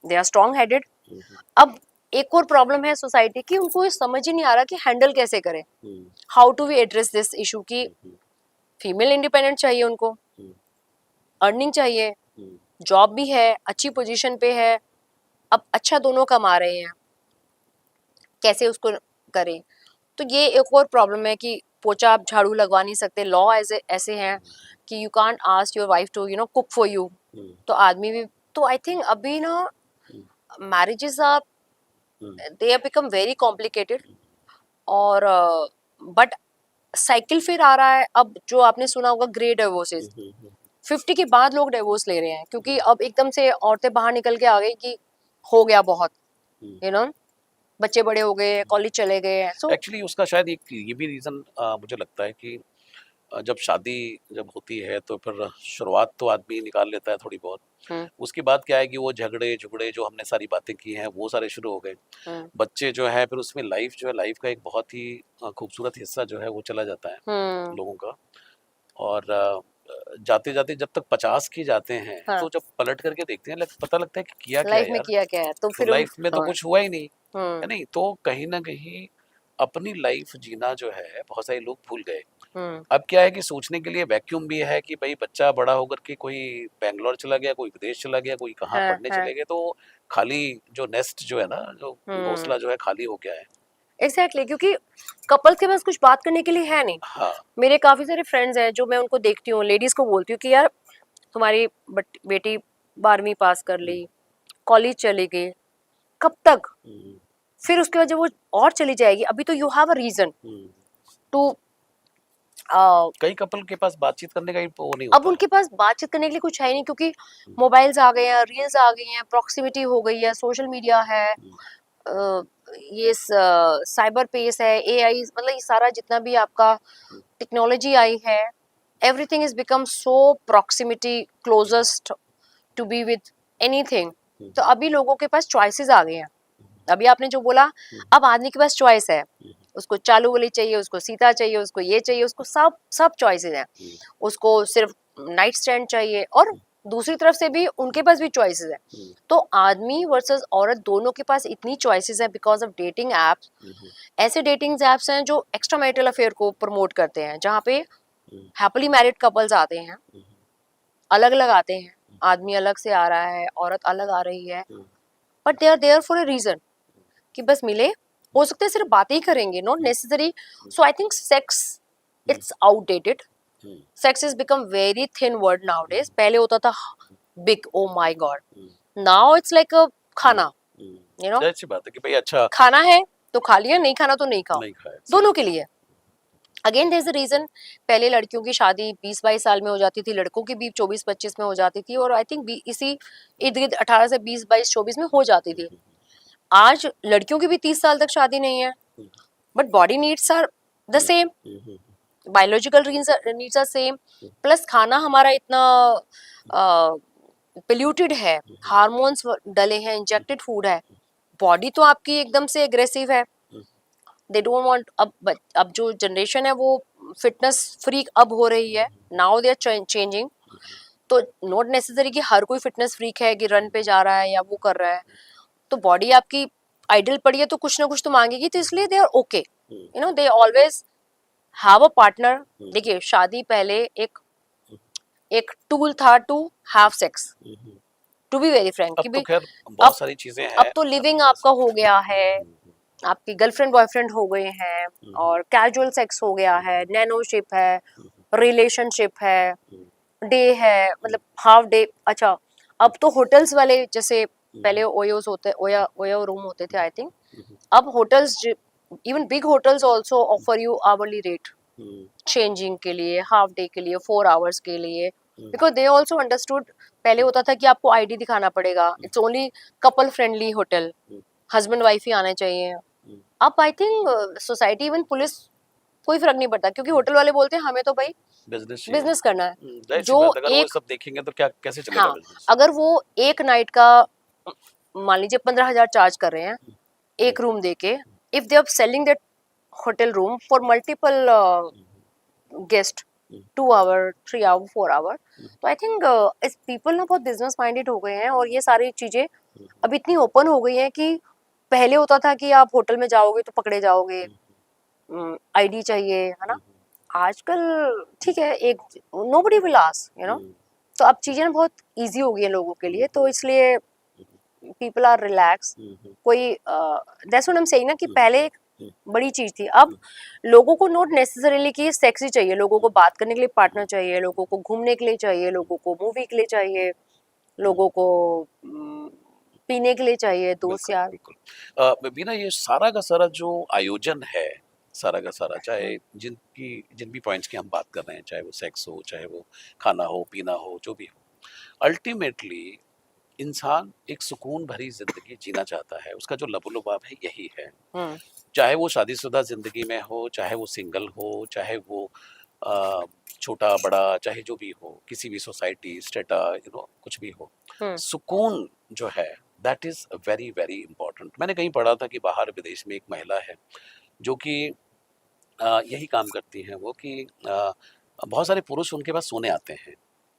they are strong headed. अब एक और प्रॉब्लम है सोसाइटी की, उनको ये समझ ही नहीं आ रहा कि हैंडल कैसे करें, how to we address this issue की फीमेल इंडिपेंडेंट चाहिए उनको, अर्निंग चाहिए, जॉब भी है, अच्छी पोजीशन पे है, अब अच्छा दोनों कमा रहे हैं, कैसे उसको करें। तो ये एक और प्रॉब्लम है कि पोछा आप झाड़ू लगवा नहीं सकते, लॉ ऐसे हैं कि you can't ask your wife to you know cook for you. तो आदमी भी, तो आई थिंक अभी ना marriages are they have become very complicated. और बट साइकिल फिर आ रहा है अब, जो आपने सुना होगा ग्रे डिवोर्सेस, 50 के बाद लोग डिवोर्स ले रहे हैं, क्योंकि अब एकदम से औरतें बाहर निकल के आ गई कि हो गया बहुत, यू नो, बच्चे बड़े हो गए, कॉलेज चले गए। सो एक्चुअली उसका शायद एक ये भी रीजन मुझे लगता है कि जब शादी जब होती है तो फिर शुरुआत तो आदमी निकाल लेता है थोड़ी बहुत, उसके बाद क्या है कि वो झगड़े झुगड़े जो हमने सारी बातें की हैं वो सारे शुरू हो गए। बच्चे जो है फिर उसमें लाइफ जो है, लाइफ का एक बहुत ही खूबसूरत हिस्सा जो है वो चला जाता है लोगों का। और जाते जाते जब तक 50 की जाते हैं तो जब पलट करके देखते हैं पता लगता है कि किया क्या लाइफ है में यार, किया क्या है, तो फिर लाइफ में तो कुछ हुआ ही नहीं, है नहीं। तो कहीं ना कहीं अपनी लाइफ जीना जो है बहुत सारे लोग भूल गए। अब क्या है कि सोचने के लिए वैक्यूम भी है कि भाई बच्चा बड़ा होकर के कोई बेंगलोर चला गया, कोई विदेश चला गया, कोई कहाँ पढ़ने चले गए, तो खाली जो नेस्ट जो है ना, जो घोंसला जो है खाली हो गया है। एग्जैक्टली, क्योंकि कपल्स के पास कुछ बात करने के लिए है नहीं। हाँ। मेरे काफी सारे फ्रेंड्स हैं जो मैं उनको देखती हूँ, लेडीज को बोलती हूँ कि यार तुम्हारी बेटी 12वीं पास कर ली, कॉलेज चली गई, कब तक? फिर उसके बाद जब वो और चली जाएगी, अभी तो you have a reason to. कई कपल के पास बातचीत करने का वो नहीं होता। अब उनके पास बातचीत करने के लिए कुछ है नहीं, क्योंकि मोबाइल्स आ गए हैं, रील्स आ गई हैं, प्रॉक्सिमिटी हो गई है, सोशल मीडिया है, ये साइबर पेस है, एआई, मतलब ये सारा जितना भी आपका टेक्नोलॉजी आई है, everything is become so proximity closest to be with anything. तो अभी लोगों के पास चॉइसेस आ गए हैं। अभी आपने जो बोला, अब आदमी के पास चॉइस है, उसको चालू वाली चाहिए, उसको सीता चाहिए, उसको ये चाहिए, उसको सब चॉइसेस हैं। उसको सिर्फ नाइट स्टैंड चाहिए, और दूसरी तरफ से भी उनके पास भी चॉइसेस है। हम्म, तो आदमी वर्सेस औरत दोनों के पास इतनी चॉइसेस है बिकॉज ऑफ डेटिंग एप्स। हम्म, ऐसे डेटिंग एप्स हैं जो एक्स्ट्रा मैरिटल अफेयर को प्रमोट करते हैं, जहाँ पे हम्म, हैप्पीली मैरिड कपल्स आते हैं, हम्म, अलग अलग आते हैं, आदमी अलग से आ रहा है, औरत अलग आ रही है, hmm, but they are there for a reason कि बस मिले, हो सकता है सिर्फ बातें ही करेंगे, not necessary. So I think sex it's outdated. Hmm, sex is become very thin word nowadays. पहले होता था big, oh my God, hmm, now it's like अ खाना, हम्म। यू नो, जाहिर सी बात है कि भाई अच्छा खाना है तो खा लिया, नहीं खाना तो नहीं खाओ, नहीं खाया, सही दोनों बात। के लिए। Again there is a reason, पहले लड़कियों की शादी 20-22 साल में हो जाती थी, लड़कों की भी 24-25 में हो जाती थी, और आई थिंक इसी इर्द गिर्द 18 से 20-22-24 में हो जाती थी। आज लड़कियों की भी 30 साल तक शादी नहीं है, hmm, but body needs are the same, hmm, hmm, biological needs are same, plus खाना हमारा इतना पोल्यूटेड है, हार्मोन्स डले हैं, इंजेक्टेड फूड है, बॉडी तो आपकी एकदम से एग्रेसिव है। दे डोंट वांट, अब जो जनरेशन है वो फिटनेस फ्रीक अब हो रही है, नाउ दे आर चेंजिंग। तो नॉट नेसेसरी कि हर कोई फिटनेस फ्रीक है कि रन पे जा रहा है या वो कर रहा है, तो बॉडी आपकी आइडल पड़ी है तो कुछ ना कुछ तो मांगेगी, तो इसलिए they are okay, you know, they always have a partner. देखिए शादी पहले एक एक टूल था to have sex, to be very frank, अब कि तो भाई खैर अब बहुत सारी चीजें अब हैं, तो अब लिविंग जैसे आपका हो गया है, आपकी गर्लफ्रेंड बॉयफ्रेंड हो गए हैं, और कैजुअल सेक्स हो गया है, नैनोशिप है, रिलेशनशिप है, डे है, मतलब हाफ डे। अच्छा, अब तो होटल्स वाले, जैसे पहले ओयोस होते, ओयो रूम होते थे आई थिंक, अब hotels, even big hotels also offer you hourly rate, changing के लिए, हाफ डे के लिए, 4 आवर्स के लिए, बिकॉज दे ऑल्सो अंडरस्टूड। पहले होता था कि आपको आईडी दिखाना पड़ेगा, it's only couple friendly hotel, husband wife ही आने चाहिए। अब I think society, even police, कोई फर्क नहीं पड़ता, क्योंकि होटल वाले बोलते हैं हमें तो भाई बिजनेस चाहिए। बिजनेस करना है। जाहिर सी जो बात है, अगर वो ये एक, सब देखेंगे तो क्या कैसे चलेगा हाँ, बिजनेस। अगर वो एक नाइट का मान लीजिए 15,000 चार्ज कर रहे हैं एक रूम दे के, if they are selling that hotel room for multiple guest, 2 hour, 3 hour, 4 hour, तो आई थिंक इस पीपल ना बहुत बिजनेस माइंडेड हो गए हैं, और ये सारी चीजें अब इतनी ओपन हो गई हैं कि पहले होता था कि आप होटल में जाओगे तो पकड़े जाओगे, आईडी चाहिए, है ना। आजकल ठीक है, एक nobody will ask, you know. तो अब चीजें बहुत इजी हो गई हैं लोगों के लिए, तो इसलिए पीपल आर रिलैक्स। कोई that's what I am saying ना, कि पहले एक बड़ी चीज थी, अब लोगों को नॉट नेसेसरीली कि सेक्स ही चाहिए, लोगों को बात करने के लिए पार्टनर चाहिए, लोगों को घूमने के लिए चाहिए, लोगों को मूवी के लिए चाहिए, लोगों को पीने के लिए चाहिए, दोस्त बिल्कुल यार। बिल्कुल। बीना, ये सारा का सारा जो आयोजन है, सारा का सारा, चाहे जिन भी पॉइंट्स की हम बात कर रहे हैं, चाहे वो सेक्स हो, चाहे वो खाना हो, पीना हो, जो भी हो, अल्टीमेटली इंसान एक सुकून भरी जिंदगी जीना चाहता है, उसका जो लबो-लुबाब है यही है। हम्म चाहे वो शादीशुदा जिंदगी में हो, चाहे वो सिंगल हो, चाहे वो अ, छोटा बड़ा, चाहे जो भी हो, किसी भी सोसाइटी स्टेटा, कुछ भी हो, हम्म सुकून जो है that is very very important. मैंने कहीं पढ़ा था कि बाहर विदेश में एक महिला है जो कि यही काम करती हैं वो, कि बहुत सारे पुरुष उनके पास सोने आते हैं,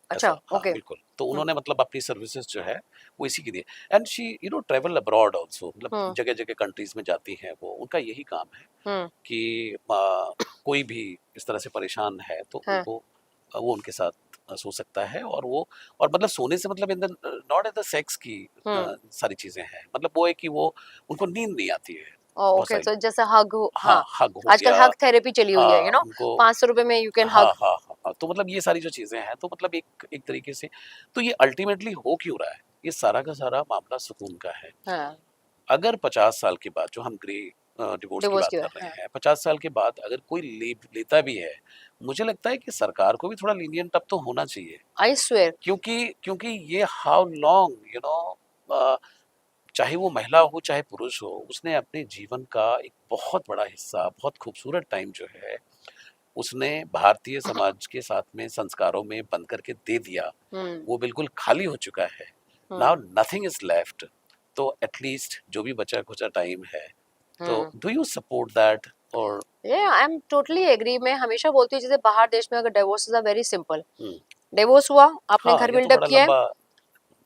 अच्छा, ऐसा, हाँ ओके। बिल्कुल। तो उन्होंने मतलब अपनी सर्विसेज जो है वो इसी के लिए, and she travel abroad also, मतलब हम्म जगह जगह कंट्रीज में जाती हैं वो, उनका यही काम है हम्म कि कोई भी इस तरह से परेशान है तो हाँ, उनको वो उनके साथ सो सकता है, और वो, और मतलब सोने से मतलब in the not in the sex की हम्म सारी चीजें हैं, मतलब वो है कि वो उनको नींद नहीं आती है। बहुत ओके, सारी तो लोग, जैसे हग, हाँ हाँ, हग हो आजकल गया, हग थेरेपी चली हुई है, हाँ यू नो, उनको, 500 रुपए में यू कैन हाँ हग। हाँ हाँ हाँ, तो मतलब ये सारी जो चीजें हैं, तो मतलब एक एक तरीके से, तो ये अल्टीमेटली हो क्यों रहा है, ये सारा का सारा मामला सुकून का है। हाँ, अगर 50 साल के बाद, जो हम ग्रे डिवोर्स की डिवोर्स बात की कर है, रहे हाँ। हैं, 50 साल के बाद अगर कोई लेता भी है, मुझे लगता है कि सरकार को भी थोड़ा लीनियंट अब तो होना चाहिए, आई स्वेयर। क्योंकि क्योंकि ये हाउ लॉन्ग, चाहे वो महिला हो चाहे पुरुष हो, उसने अपने जीवन का एक बहुत बड़ा हिस्सा, बहुत खूबसूरत टाइम जो है, उसने भारतीय समाज के साथ में संस्कारों में बंद करके दे दिया, हम्म वो बिल्कुल खाली हो चुका है। Now hmm nothing is left, तो एटलीस्ट जो भी बचा कुचा टाइम है, तो हम्म डू यू सपोर्ट दैट, और ये आई एम टोटली एग्री। मैं हमेशा बोलती हूँ, जैसे बाहर देश में अगर divorces are very simple, divorce हुआ, आपने हाँ, घर ये तो बिल्डअप बड़ा किया है, लंबा।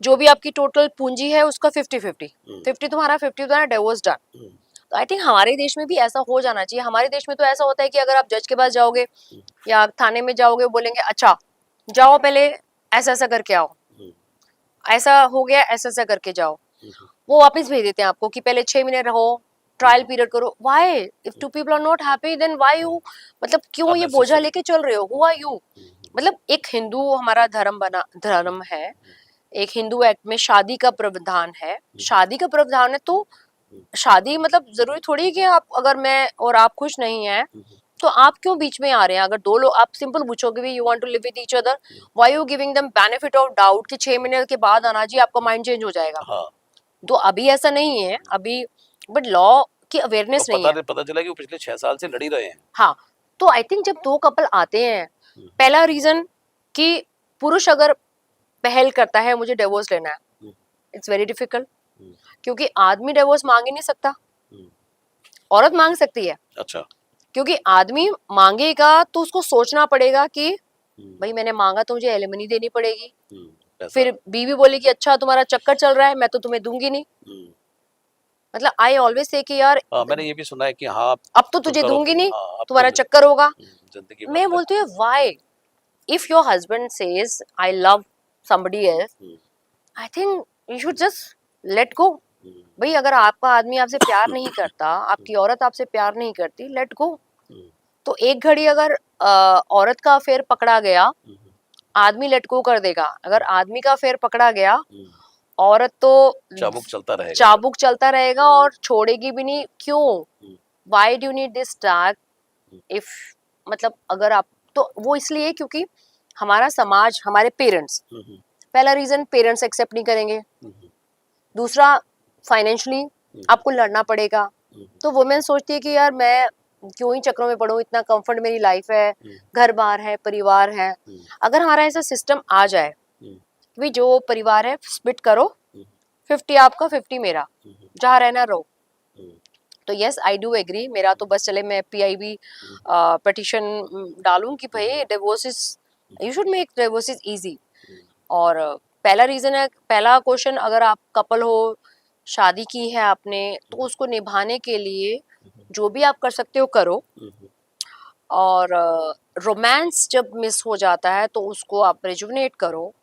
जो भी आपकी टोटल पूंजी है उसका 50-50, हम्म, 50 तुम्हारा 50 तुम्हारा, डिवोर्स डन। हम्म, तो आई थिंक हमारे देश में भी ऐसा हो जाना चाहिए। हमारे देश में तो ऐसा होता है कि अगर आप जज के पास जाओगे हम्म, या थाने में जाओगे, वो बोलेंगे अच्छा जाओ पहले ऐसा ऐसा करके आओ, हम्म, ऐसा हो गया ऐसा ऐसा करके जाओ, हम्म, वो वापस भेज देते हैं आपको कि पहले 6 महीने रहो, ट्रायल हम्म, पीरियड करो। Why? If two people are not happy then why you, मतलब क्यों ये बोझा अननेसेसरी। लेके चल रहे हो, हु आर यू? मतलब एक हिंदू हमारा धर्म है, एक हिंदू एक्ट में शादी का प्रावधान है, शादी का प्रावधान है, तो शादी मतलब जरूरी थोड़ी है कि आप, अगर मैं और आप खुश नहीं है तो आप क्यों बीच में आ रहे हैं? अगर दो लोग, आप सिंपल पूछोगे भी you want to live with each other, why you giving them benefit of doubt कि 6 महीने के बाद आना जी आपका माइंड चेंज हो जाएगा। हाँ, तो अभी ऐसा नहीं है अभी, बट लॉ की और अवेयरनेस नहीं पता है। नहीं, पता चला कि वो पिछले 6 साल से लड़ ही रहे हैं। हाँ, तो आई थिंक जब दो कपल आते हैं, पहला रीजन कि पुरुष अगर पहल करता है मुझे डिवोर्स लेना है, इट्स वेरी डिफिकल्ट, क्योंकि आदमी डिवोर्स मांग ही नहीं सकता, औरत मांग सकती है। अच्छा। क्योंकि आदमी मांगेगा तो उसको सोचना पड़ेगा कि भाई मैंने मांगा तो मुझे एलिमनी देनी पड़ेगी, पैसा। फिर बीवी बोलेगी अच्छा तुम्हारा चक्कर चल रहा है मैं तो तुम्हें दूंगी नहीं। मतलब आई ऑलवेज से कि यार हाँ, मैंने ये भी सुना है कि हाँ, अब तो तुम तुझे करो दूंगी तो नहीं, हाँ, अब तो तुम्हारा चक्कर होगा। जिंदगी मैं भर बोलती हूँ why, if your husband says I love somebody else, I think you should just let go. भाई अगर आपका आदमी आपसे प्यार नहीं करता, आपकी औरत आपसे प्यार नहीं करती, लेट गो। तो एक घड़ी अगर औरत का अफेयर पकड़ा गया, आदमी लेट गो कर देगा। अगर आदमी का अफेयर पकड़ा गया, औरत तो चाबुक चलता रहेगा फिर। चाबुक चलता रहेगा और छोड़ेगी भी नहीं। क्यों? Why do need this tag? If, मतलब अगर आप, तो वो इसलिए क्योंकि हमारा समाज, हमारे पेरेंट्स, पहला रीजन पेरेंट्स एक्सेप्ट नहीं करेंगे, दूसरा फाइनेंशियली आपको लड़ना पड़ेगा। तो वुमेन सोचती है कि यार मैं क्यों ही चक्रों में पड़ूं, इतना कंफर्ट मेरी लाइफ है, घर बार है, परिवार है। अगर हमारा ऐसा सिस्टम आ जाए कि जो परिवार है स्प्लिट करो, 50 आपका 50 मेरा, जहाँ रहना रहो, तो यस आई डू एग्री। मेरा तो बस चले मैं PIB पिटिशन डालूं कि भाई divorce is, you should make divorce is easy. और पहला रीजन है, पहला क्वेश्चन, अगर आप कपल हो, शादी की है आपने, तो उसको निभाने के लिए जो भी आप कर सकते हो करो। और रोमांस जब मिस हो जाता है तो उसको आप रिजुवनेट करो।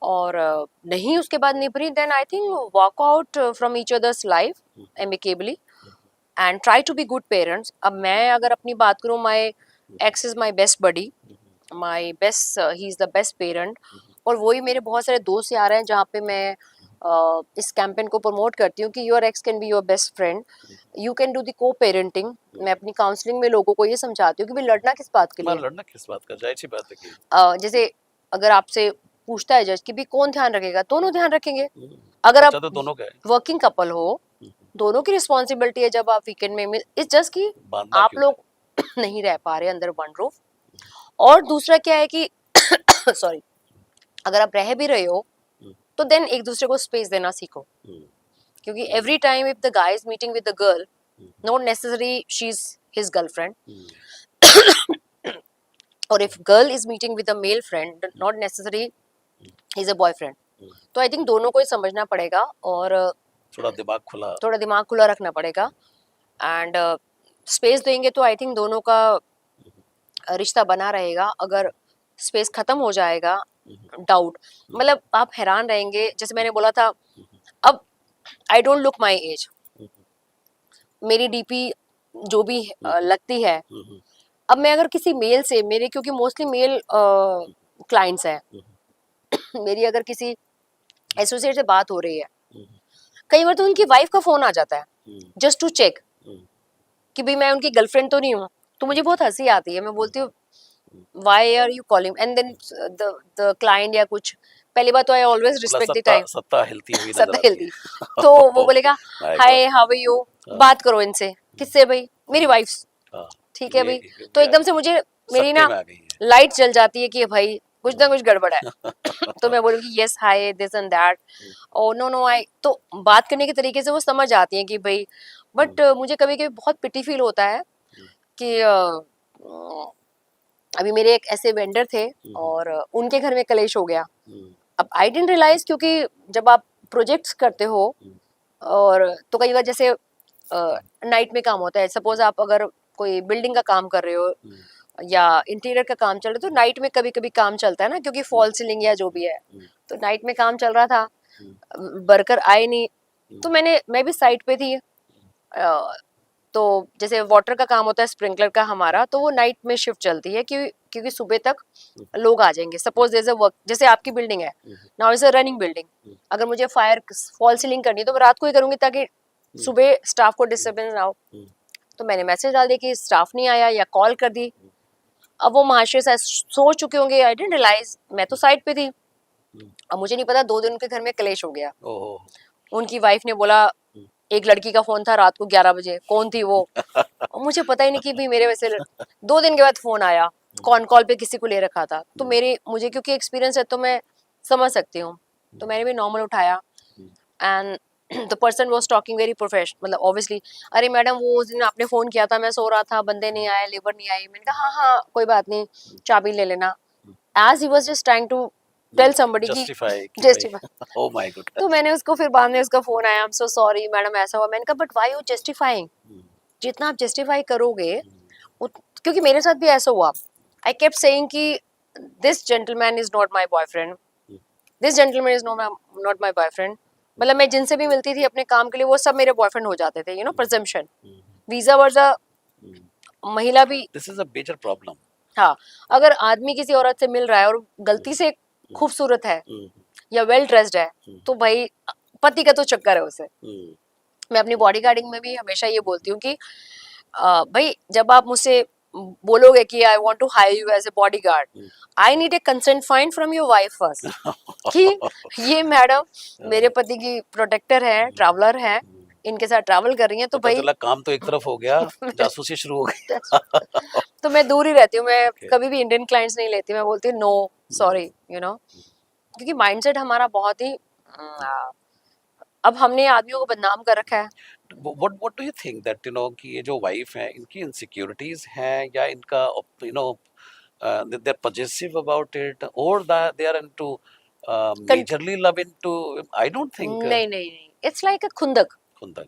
और नहीं उसके बाद निभरी, then I think walk out from each others life amicably and try to be good parents. अब मैं अगर अपनी बात करूँ, my ex is my best buddy, my best, he is the best parent. और वही मेरे बहुत सारे दोस्त यार हैं जहाँ पे मैं इस कैंपेन को प्रमोट करती हूँ कि your x can be your best friend, you can do the को पेरेंटिंग। मैं अपनी काउंसलिंग में लोगों को ये समझाती हूँ कि भाई लड़ना किस बात के मैं लिए। लड़ना किस बात का, जाहिर सी बात है कि जैसे अगर आपसे पूछता है जज कि भी कौन ध्यान रखेगा, दोनों ध्यान रखेंगे। अगर अच्छा आप तो दोनों का है, वर्किंग कपल हो, दोनों की रिस्पॉन्सिबिलिटी है। जब आप वीकेंड में मिल, इस जस्ट कि बांधना आप क्यों है? लोग नहीं रह पा रहे अंदर वन रूफ। और दूसरा क्या है कि सॉरी, अगर आप रह भी रहे हो तो देन एक दूसरे को स्पेस देना सीखो। क्योंकि every time if the guy is meeting with the girl, not necessary she is his girlfriend, और if girl is meeting with a male friend, not necessary he is a boyfriend. तो I think दोनों को ही समझना पड़ेगा और थोड़ा दिमाग खुला रखना पड़ेगा। एंड स्पेस देंगे तो आई थिंक दोनों का रिश्ता बना रहेगा। अगर स्पेस खत्म हो जाएगा, डाउट, मतलब आप हैरान रहेंगे। जैसे मैंने बोला था, अब I don't look my age, मेरी DP जो भी लगती है। अब मैं अगर किसी मेल से, मेरे क्योंकि मोस्टली मेल क्लाइंट्स हैं, मेरी अगर किसी एसोसिएट से बात हो रही है, कई बार तो उनकी वाइफ का फोन आ जाता है जस्ट टू चेक कि भाई मैं उनकी गर्लफ्रेंड तो नहीं हूँ। तो मुझे बहुत हंसी आती है, मैं बोलती हूँ why are you calling, and then the client या कुछ, पहली बात तो आई ऑलवेज मतलब रिस्पेक्ट द सत्ता टाइम, सत्ता हिलती हुई नजर सत्ता आती हिलती। है। तो वो बोलेगा my god. Hi how are you, बात करो इनसे। किससे भाई? मेरी वाइफ। हाँ, ठीक है भाई। तो ये एकदम से मुझे मेरी सत्ते ना में आ गई है। लाइट जल जाती है कि भाई कुछ ना कुछ गड़बड़ है। तो मैं बोलूँगी yes hi this and that, oh no no I, तो बात करने के तरीके से वो समझ जाती हैं कि भाई। बट मुझे कभी कभी बहुत पिटी फील होता है कि अभी मेरे एक ऐसे वेंडर थे और उनके घर में कलेश हो गया। अब आई डिडंट रियलाइज, क्योंकि जब आप प्रोजेक्ट्स करते हो और तो कई बार जैसे नाइट में काम होता है, सपोज आप अगर कोई बिल्डिंग का काम कर रहे हो या इंटीरियर का काम चल रहा है तो नाइट में कभी कभी काम चलता है ना, क्योंकि फॉल सीलिंग या जो भी है। तो नाइट में काम चल रहा था, वर्कर आए नहीं, तो मैं भी साइट पे थी। तो जैसे वाटर का काम होता है, स्प्रिंकलर का हमारा, तो वो नाइट में शिफ्ट चलती है क्योंकि सुबह तक लोग आ जाएंगे। Suppose there is a work, जैसे आपकी बिल्डिंग है, now is a running building, अगर मुझे फायर फॉल सीलिंग करनी है तो मैं रात को ही करूंगी ताकि सुबह स्टाफ को डिस्टर्बेंस ना हो। तो मैंने मैसेज डाल दिया कि स्टाफ नहीं आया या कॉल कर दी। अब वो महाशय शायद सोच चुके होंगे, आई डिडंट रियलाइज, मैं तो साइड पे थी। अब मुझे नहीं पता 2 दिन उनके घर में क्लेश हो गया। उनकी वाइफ ने बोला एक लड़की का फोन था रात को 11 बजे, कौन थी वो? और मुझे पता ही नहीं कि भाई मेरे वैसे 2 दिन के बाद फोन आया, कॉल पे किसी को ले रखा था। तो मुझे क्योंकि एक्सपीरियंस है तो मैं समझ सकती हूँ, तो मैंने भी नॉर्मल उठाया and the person was talking very professional, मतलब ऑब्वियसली, अरे मैडम वो उस दिन आपने फोन किया था, मैं सो रहा था, बंदे नहीं आए, लेबर नहीं आई। मैंने कहा हाँ हाँ कोई बात नहीं, चाबी ले लेना। As he was just trying to tell somebody की जस्टिफाई। Oh my god. तो मैंने उसको फिर बाद में उसका फोन आया, I am so sorry madam ऐसा हुआ। मैंने कहा बट व्हाई यू जस्टिफाइंग? जितना आप जस्टिफाई करोगे क्योंकि मेरे साथ भी ऐसा हुआ। आई केप्ट सेइंग कि this gentleman is not my boyfriend, this gentleman is not my boyfriend. मतलब मैं जिनसे भी मिलती थी अपने काम के लिए वो सब मेरे बॉयफ्रेंड हो जाते थे, प्रेजम्पशन, वीजा वर्जा। महिला भी, this is a major problem. हाँ, अगर आदमी किसी औरत से मिल रहा है और गलती से खूबसूरत है या वेल ड्रेस्ड है तो भाई पति का तो चक्कर है उसे। मैं अपनी बॉडी गार्डिंग में भी हमेशा ये बोलती हूँ कि भाई जब आप मुझसे बोलोगे कि I want to hire you as a bodyguard, I need a consent fine from your wife first कि ये मैडम मेरे पति की प्रोटेक्टर है, ट्रैवलर है, इनके साथ ट्रैवल कर रही हैं, तो पता भाई चला काम तो एक तरफ हो गया, जासूसी शुरू हो गई। तो मैं दूर ही रहती हूँ। मैं Okay. कभी भी इंडियन क्लाइंट्स नहीं लेती, मैं बोलती हूँ नो सॉरी, क्योंकि माइंडसेट हमारा बहुत ही अब हमने आदमियों को बदनाम कर रखा है। What do you think that कि ये जो वाइफ है इनकी इनसिक्योरिटीज हैं या इनका they're possessive about it or that they are into कं- majorly love into, I don't think नहीं नहीं नहीं, इट्स लाइक अ खुंदक। खुंदक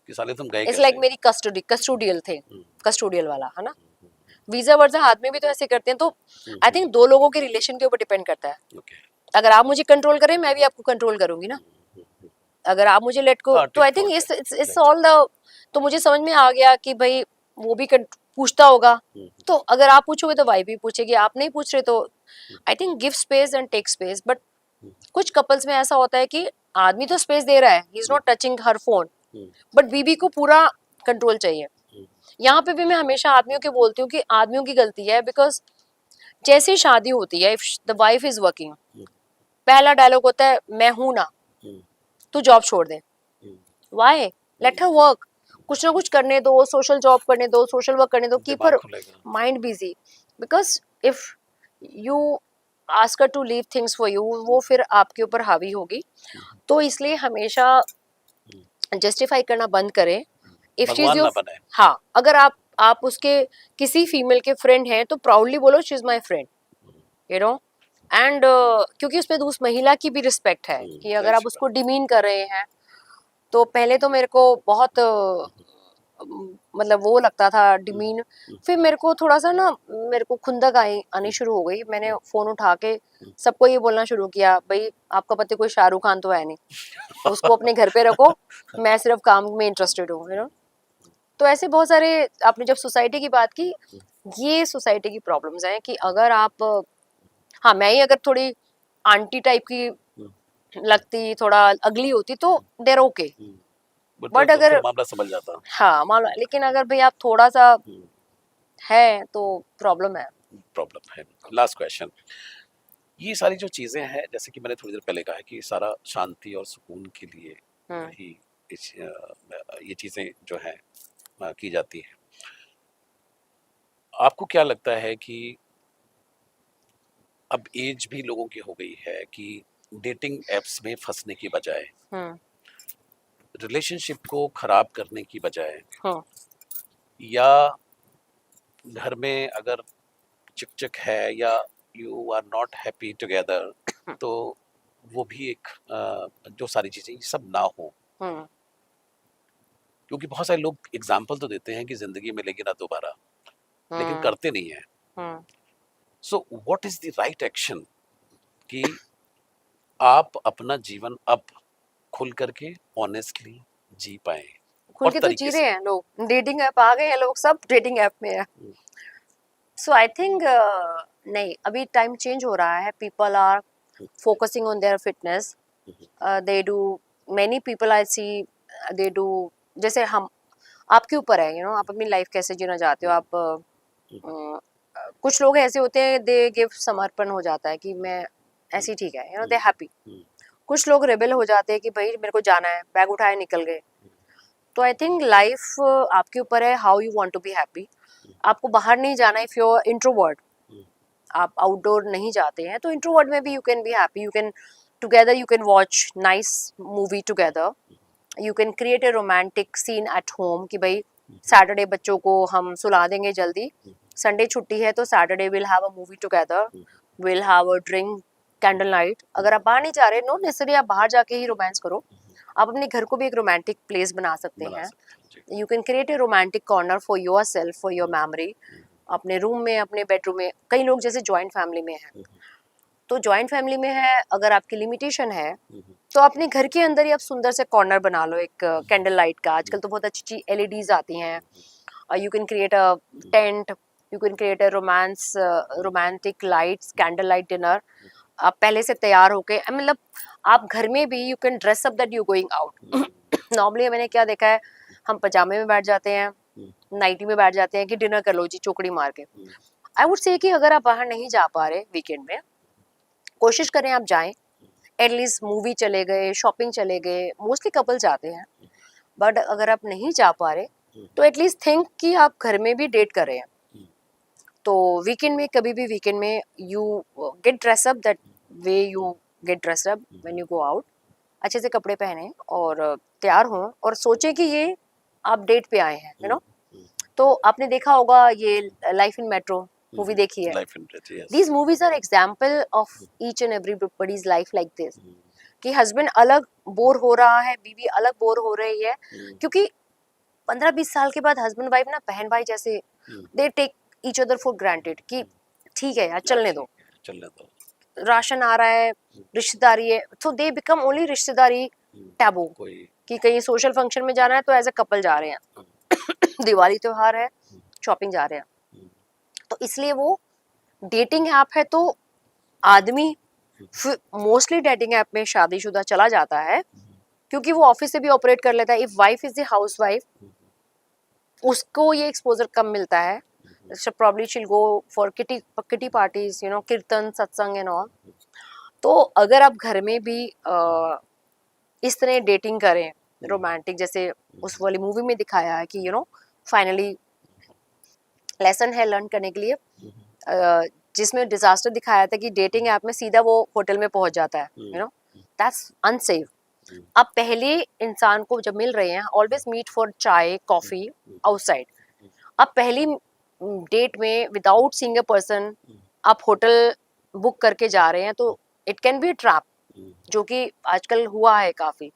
कि साले तुम गए इट्स लाइक कैसे। मेरी कस्टोडियल थे, कस्टोडियल वाला है ना। वीजा वर्जा हाथ में भी तो ऐसे करते हैं। तो आई थिंक 2 लोगों के रिलेशन के ऊपर डिपेंड करता है। Okay. अगर आप मुझे कंट्रोल करें मैं भी आपको कंट्रोल करूंगी ना। अगर आप मुझे लेट को, हाँ, तो I tit think for it's tat, it's right. All the, तो मुझे समझ में आ गया कि भाई वो भी पूछता होगा। तो अगर आप पूछोगे तो वाइफ भी पूछेगी, आप नहीं पूछ रहे तो I think give space and tech space. But कुछ कपल्स में ऐसा होता है कि आदमी तो स्पेस दे रहा है, he is not touching her phone, but बीबी को पूरा कंट्रोल चाहिए। यहाँ पे भी मैं हमेशा आदमियों के बोलती हूँ कि आदमियों की गलती है, बिकॉज जैसे ही शादी होती है, if the wife is working, पहला डायलॉग होता है मैं हूं ना, तू जॉब छोड़ दे। वाई? लेट हर वर्क, कुछ ना कुछ करने दो, सोशल जॉब करने दो, सोशल वर्क करने दो, कीप दिमाग हर खुलेगा। Mind busy. Because if you ask her to leave things for you, वो फिर आपके ऊपर हावी होगी। तो इसलिए हमेशा जस्टिफाई करना बंद करें। इफ शी इज भगवान ना योर, बने। हाँ, अगर आप उसके किसी फीमेल के फ्रेंड हैं तो प्राउडली बोलो she is my friend, you know. And क्योंकि उसमें उस महिला की भी रिस्पेक्ट है कि अगर जाहिर आप सी उसको बात। डिमीन कर रहे हैं। तो पहले तो मेरे को बहुत मतलब वो लगता था डिमीन। फिर मेरे को थोड़ा सा ना, मेरे को खुंदक आनी शुरू हो गई। मैंने फोन उठा के सबको ये बोलना शुरू किया, भाई आपका पति कोई शाहरुख खान तो है नहीं, उसको अपने घर पे रखो, मैं सिर्फ काम में इंटरेस्टेड हूँ, तो ऐसे बहुत सारे। आपने जब सोसाइटी की बात की, ये सोसाइटी की प्रॉब्लम्स हैं कि अगर आप, हाँ, मैं ही अगर थोड़ी आंटी टाइप की लगती, थोड़ा अगली होती तो देर ओके, बट तो फिर अगर, मामला समझ जाता। हाँ मालूम है, लेकिन अगर भाई आप थोड़ा सा है तो प्रॉब्लम है। प्रॉब्लम है। लास्ट क्वेश्चन, ये सारी जो चीजें हैं जैसे कि मैंने थोड़ी देर पहले कहा कि सारा शांति और सुकून के लिए ही ये चीजें जो हैं की जाती हैं। आपको क्या लगता है कि अब एज भी लोगों की हो गई है कि डेटिंग एप्स में फंसने की बजाय, रिलेशनशिप को खराब करने की बजाय, या घर में अगर चिक-चिक है या you are not happy together, तो वो भी एक जो सारी चीज़ें ये सब ना हो। हम्म क्योंकि बहुत सारे लोग एग्ज़ाम्पल तो देते हैं कि ज़िंदगी मिलेगी ना दोबारा, लेकिन हम्म करते नहीं हैं। Hmm so what is the right action कि आप अपना जीवन अब खुल करके ऑनेस्टली जी पाएँ खुल और के तो जी तरीके रहे से? हैं लोग, डेटिंग ऐप आ गए हैं, लोग सब डेटिंग ऐप में है। हुँ, सो आई थिंक नहीं, अभी टाइम चेंज हो रहा है, people are hmm, focusing on their fitness, hmm, hmm, they do, many people I see, they do, जैसे हम, आपके ऊपर है, आप अपनी लाइफ कैसे जीना चाहते हो, हुँ, आप हुँ, कुछ लोग ऐसे होते हैं, दे गिव समर्पण हो जाता है कि मैं हुँ, ऐसे ही ठीक है, दे हुँ, हैप्पी। हुँ, कुछ लोग रेबेल हो जाते हैं कि भाई मेरे को जाना है, बैग उठाए निकल गए। तो आई थिंक लाइफ आपके ऊपर है, how you want to be happy. आपको बाहर नहीं जाना, if you are introvert, hmm, आप आउटडोर नहीं जाते हैं, तो इंट्रोवर्ट में भी you can be happy, you can together, you can watch nice movie together, you can create a romantic scene at home कि भाई सैटरडे बच्चों को हम सुला देंगे जल्दी, संडे छुट्टी है तो Saturday will have a movie together, will have a drink, candle night. अगर आप बाहर नहीं जा रहे, नो नेसेसरी आप बाहर जाके ही रोमांस करो, आप अपने घर को भी एक रोमांटिक प्लेस बना सकते बना हैं। सकते हैं। जी। You can create a romantic corner for yourself, for your memory, अपने रूम में, अपने बेडरूम में। कई लोग जैसे जॉइंट फैमिली में है, तो जॉइंट फैमिली में है, अगर आपकी लिमिटेशन है तो अपने घर के अंदर ही आप सुंदर से कॉर्नर बना लो, एक कैंडल लाइट का। आजकल तो बहुत अच्छी अच्छी एलईडीज आती हैं, you can create a tent, you can create a romance, romantic lights, candle light dinner. आप पहले से तैयार होके, मतलब आप घर में भी you can dress up that you going out. Normally मैंने क्या देखा है, हम पजामे में बैठ जाते हैं, नाइटी में बैठ जाते हैं कि डिनर कर लो जी चौकड़ी मार के। आई वुड से कि अगर आप बाहर नहीं जा पा रहे वीकेंड में, कोशिश करें आप जाएं, एटलीस्ट मूवी चले गए, शॉपिंग चले गए, मोस्टली कपल जाते हैं। बट अगर आप नहीं जा पा रहे, तो एटलीस्ट थिंक कि आप घर में भी डेट कर रहे हैं। तो वीकेंड में, कभी भी वीकेंड में, you get dress up that way you get dress up when you go out. अच्छे से कपड़े पहने और तैयार हों और सोचे कि ये आप डेट पे आए हैं, तो आपने देखा होगा ये लाइफ इन मेट्रो मूवी, देखी है? Life in death, yes. These movies are example of each and everybody's life like this, कि हस्बैंड अलग बोर हो रहा है, बीवी अलग बोर हो रही है, क्योंकि 15-20 साल के बाद हस्बैंड वाइफ ना बहन भाई जैसे, they take each other for granted कि ठीक है यार चलने दो, चलने दो। राशन आ रहा है, रिश्तेदारी है, तो दे बिकम ओनली रिश्तेदारी टैबू, कोई कि कहीं सोशल फंक्शन में जाना है तो एज अ कपल जा रहे हैं, दिवाली त्योहार है, शॉपिंग जा रहे हैं। तो इसलिए वो डेटिंग ऐप है, तो आदमी मोस्टली डेटिंग ऐप में शादीशुदा चला जाता है, क्योंकि वो ऑफिस से भी ऑपरेट कर लेता है। If wife is the house wife, उसको ये एक्सपोजर कम मिलता है, so probably she'll go for kitty parties, कीर्तन सत्संग एंड ऑल। तो अगर आप घर में भी इस तरह डेटिंग करें रोमांटिक, जैसे उस वाली मूवी में दिखाया है कि फाइनली लेसन है लर्न करने के लिए, जिसमें डिजास्टर दिखाया था कि डेटिंग ऐप में सीधा वो होटल में पहुंच जाता है, दैट्स अनसेफ। आप पहले इंसान को जब मिल रहे हैं, ऑलवेज मीट फॉर चाय कॉफी आउटसाइड। आप पहली डेट में विदाउट सीइंग अ पर्सन आप होटल बुक करके जा रहे हैं, तो इट कैन बी ट्रैप, जो कि आजकल हुआ है काफी।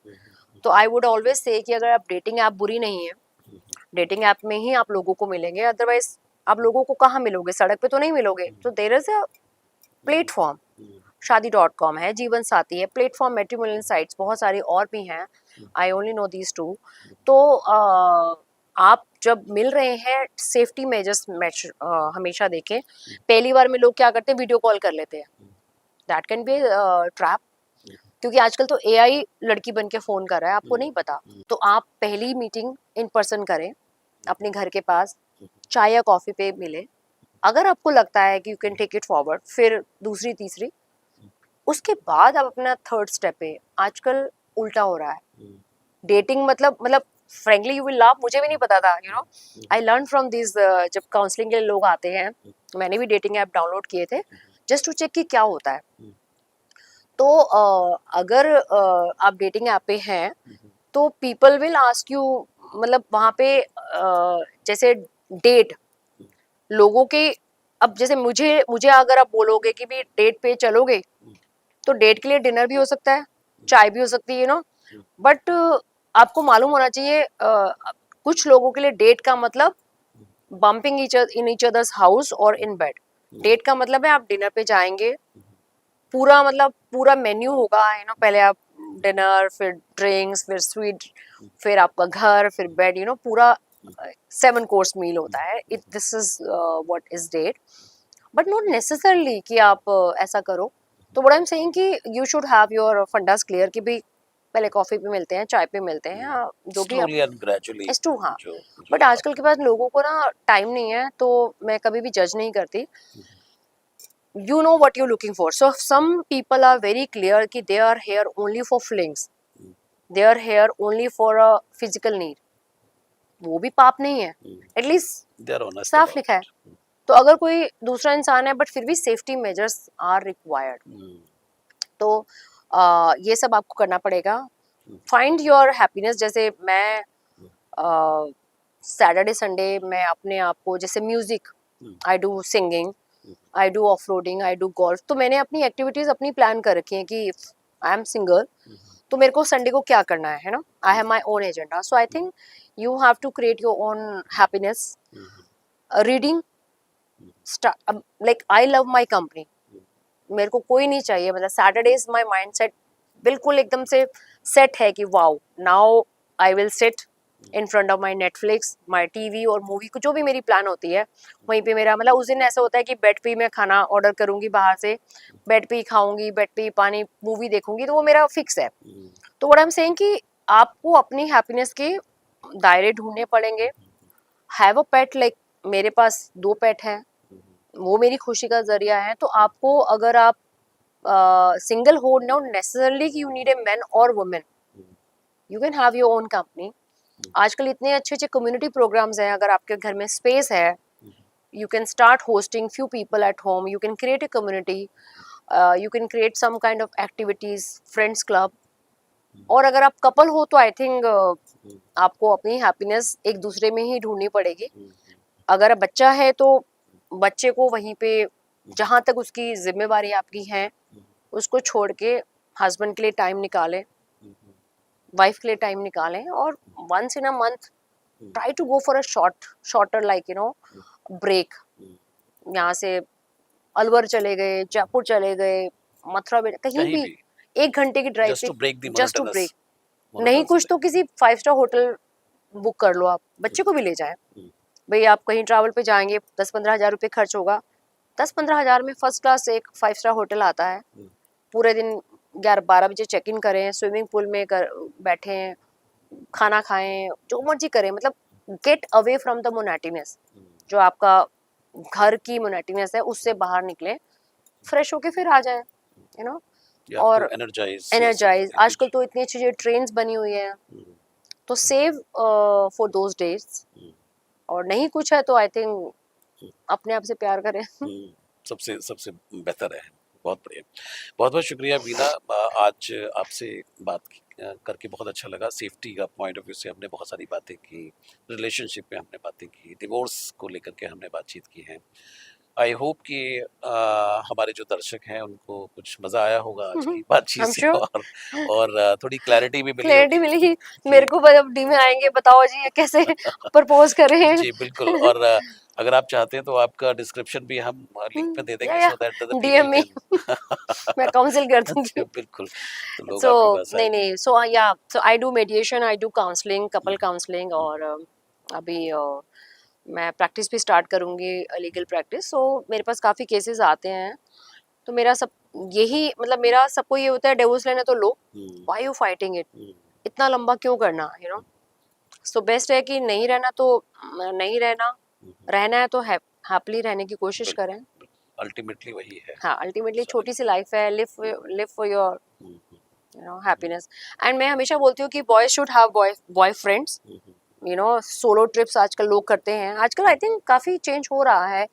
तो आई वुड ऑलवेज से कि अगर आप डेटिंग ऐप बुरी नहीं है, डेटिंग ऐप में ही आप लोगों को मिलेंगे, अदरवाइज आप लोगों को कहाँ मिलोगे, सड़क पे तो नहीं मिलोगे। तो देयर इज अ प्लेटफॉर्म, शादी.com है, जीवन साथी है, प्लेटफॉर्म मैट्रिमोनियल साइट्स बहुत सारी और भी हैं, I only know these two. तो आप जब मिल रहे हैं, सेफ्टी मेजर्स हमेशा देखें। पहली बार में लोग क्या करते हैं, वीडियो कॉल कर लेते हैं, दैट कैन बी ट्रैप, क्योंकि आजकल तो एआई लड़की बन के फोन कर रहा है, आपको नहीं पता। तो आप पहली मीटिंग इन पर्सन करें, अपने घर के पास चाय या कॉफी पे मिले। अगर आपको लगता है कि you can take it forward, फिर दूसरी तीसरी, उसके बाद आप अपना थर्ड स्टेप पे। आजकल उल्टा हो रहा है डेटिंग, मतलब फ्रेंकली यू विल लाफ, मुझे भी नहीं पता था, आई लर्न फ्रॉम दिस। जब काउंसलिंग के लिए लोग आते हैं, मैंने भी डेटिंग ऐप डाउनलोड किए थे जस्ट टू चेक कि क्या होता है। तो अगर आप डेटिंग ऐप पे हैं, तो पीपल विल आस्क यू, मतलब वहाँ पे जैसे डेट लोगों के अब जैसे मुझे मुझे अगर आप बोलोगे कि भी डेट पे चलोगे, तो डेट के लिए डिनर भी हो सकता है, चाय भी हो सकती है, बट आपको मालूम होना चाहिए, कुछ लोगों के लिए डेट का मतलब bumping in each others house और इन बेड। डेट का मतलब है आप डिनर पे जाएंगे, पूरा मतलब पूरा मेन्यू होगा, पहले आप डिनर, फिर ड्रिंक्स, फिर स्वीट, फिर आपका घर, फिर बेड, पूरा 7 कोर्स मील होता है। It this is what is date, but not necessarily कि आप ऐसा करो। तो व्हाट आई एम सेइंग कि you should have your fundas clear कि भाई पहले कॉफी पे मिलते हैं, चाय पे मिलते हैं, जो भी आप स्लोली एंड ग्रेजुअली इस टू, हाँ। जो बट जो आप आजकल के पास लोगों को ना टाइम नहीं है, तो मैं कभी भी जज नहीं करती। You know what you're looking for. So some people are very clear कि they are here only for flings. They are here only for a physical need. वो भी पाप नहीं है, एटलीस्ट दे आर ऑनेस्ट साफ अबाउट लिखा है। It. तो अगर कोई दूसरा इंसान है बट फिर भी सेफ्टी मेजर्स आर रिक्वायर्ड, तो ये सब आपको करना पड़ेगा। Find your happiness. जैसे मैं सैटरडे संडे मैं अपने आप को, जैसे music, I do singing, I do off roading, I do golf. तो मैंने अपनी एक्टिविटीज अपनी प्लान कर रखी है कि आई एम सिंगल, तो मेरे को संडे को क्या करना है ना। I have my own agenda, so I think you have to create your own happiness. Reading, like I love my company, मेरे को कोई नहीं चाहिए, मतलब Saturday is my mind set बिल्कुल एकदम से सेट है कि wow now I will sit in front of my Netflix, my TV और मूवी को, जो भी मेरी प्लान होती है वहीं पे मेरा, मतलब उस दिन ऐसा होता है कि बेड पे ही मैं खाना ऑर्डर करूंगी बाहर से, बेड पे ही खाऊंगी, बेड पे ही पानी मूवी देखूंगी, तो वो मेरा फिक्स है। तो व्हाट आई एम सेइंग कि आपको अपनी हैप्पीनेस के दायरे ढूंढने पड़ेंगे। हैव अ पेट, लाइक मेरे पास 2 पेट हैं, वो मेरी खुशी का जरिया है। तो आपको, अगर आप सिंगल हो, नॉट नेसेसरली कि यू नीड ए मैन और women, you can have your own company. आजकल इतने अच्छे अच्छे कम्युनिटी प्रोग्राम्स हैं, अगर आपके घर में स्पेस है, you can start hosting few people at home, you can create a community, you can create some kind of activities, friends club. और अगर आप कपल हो तो आई थिंक आपको अपनी हैप्पीनेस एक दूसरे में ही ढूंढनी पड़ेगी। अगर बच्चा है तो बच्चे को वहीं पे, जहाँ तक उसकी जिम्मेवारी आपकी है, उसको छोड़ के हस्बैंड के लिए टाइम निकालें, वाइफ के लिए टाइम निकालें, और once in a month try to go for a shorter, like break. यहाँ से अलवर चले गए, जयपुर चले गए, मथुरा में, कहीं कहीं भी भी 1 घंटे की ड्राइव जस्ट पे, to break the just to monotonous break. नहीं मोनोटोनस कुछ तो किसी 5 स्टार होटल बुक कर लो, आप बच्चे को भी ले जाएं। भाई आप कहीं ट्रैवल पे जाएंगे, 10-15 हज़ार रुपये खर्च होगा, 10-15 हज़ार में फर्स्ट क्लास एक 5 स्टार होटल आता है। पूरे दिन 11-12 बजे चेक इन करें, स्विमिंग पूल में बैठें, खाना खाएं, जो मर्जी करें, मतलब गेट अवे फ्रॉम द मोनेटिनेस, जो आपका घर की मोनेटिनेस है उससे बाहर निकले, फ्रेश होके फिर आ जाए, you know. You have to और एनर्जाइज एनर्जाइज, योरसेल्फ आजकल तो इतनी अच्छी ट्रेन्स बनी हुई है, तो सेव फॉर दोज डेज। और नहीं कुछ है तो आई थिंक अपने आप से प्यार करें। सबसे सबसे बेहतर है। बहुत बढ़िया, बहुत बहुत शुक्रिया वीना। आज आपसे करके बहुत अच्छा लगा। सेफ्टी का पॉइंट ऑफ व्यू से हमने बहुत सारी बातें की, रिलेशनशिप में हमने बातें की, डिवोर्स को लेकर के हमने बातचीत की है। आई होप कि हमारे जो दर्शक हैं उनको कुछ मज़ा आया होगा आज की बातचीत आई एम से, श्योर और थोड़ी क्लैरिटी भी मिली क्लैरिटी होगी मिलेगी। कि मेरे को जब डी में आएंगे, बताओ जी ये कैसे प्रपोज करें। जी बिल्कुल। और अगर आप चाहते हैं तो आपका डिस्क्रिप्शन भी हम लिंक में दे देंगे, या so that the DM people में मैं काउंसिल कर कैन दूंगी। बिल्कुल, तो लोग सो आपके पास नहीं आएंगे। नहीं, so yeah, so I do mediation, I do counselling, couple counselling, और अभी मैं प्रैक्टिस भी स्टार्ट करूंगी, लीगल प्रैक्टिस। सो मेरे पास काफ़ी केसेस आते हैं, तो मेरा सब यही, मतलब मेरा सबको ये होता है, डिवोर्स लेना तो लो, व्हाई यू फाइटिंग इट, इतना लंबा क्यों करना, सो बेस्ट है कि नहीं रहना तो नहीं रहना, रहना है तो हैप्पीली रहने की कोशिश बिल्कुल करें। अल्टीमेटली वही है। हाँ, अल्टीमेटली सारे छोटी सी लाइफ है, live for your hmm, happiness. And मैं हमेशा बोलती हूँ कि boys should have boyfriends, solo trips आजकल लोग करते हैं, आजकल आई थिंक काफ़ी चेंज हो रहा है।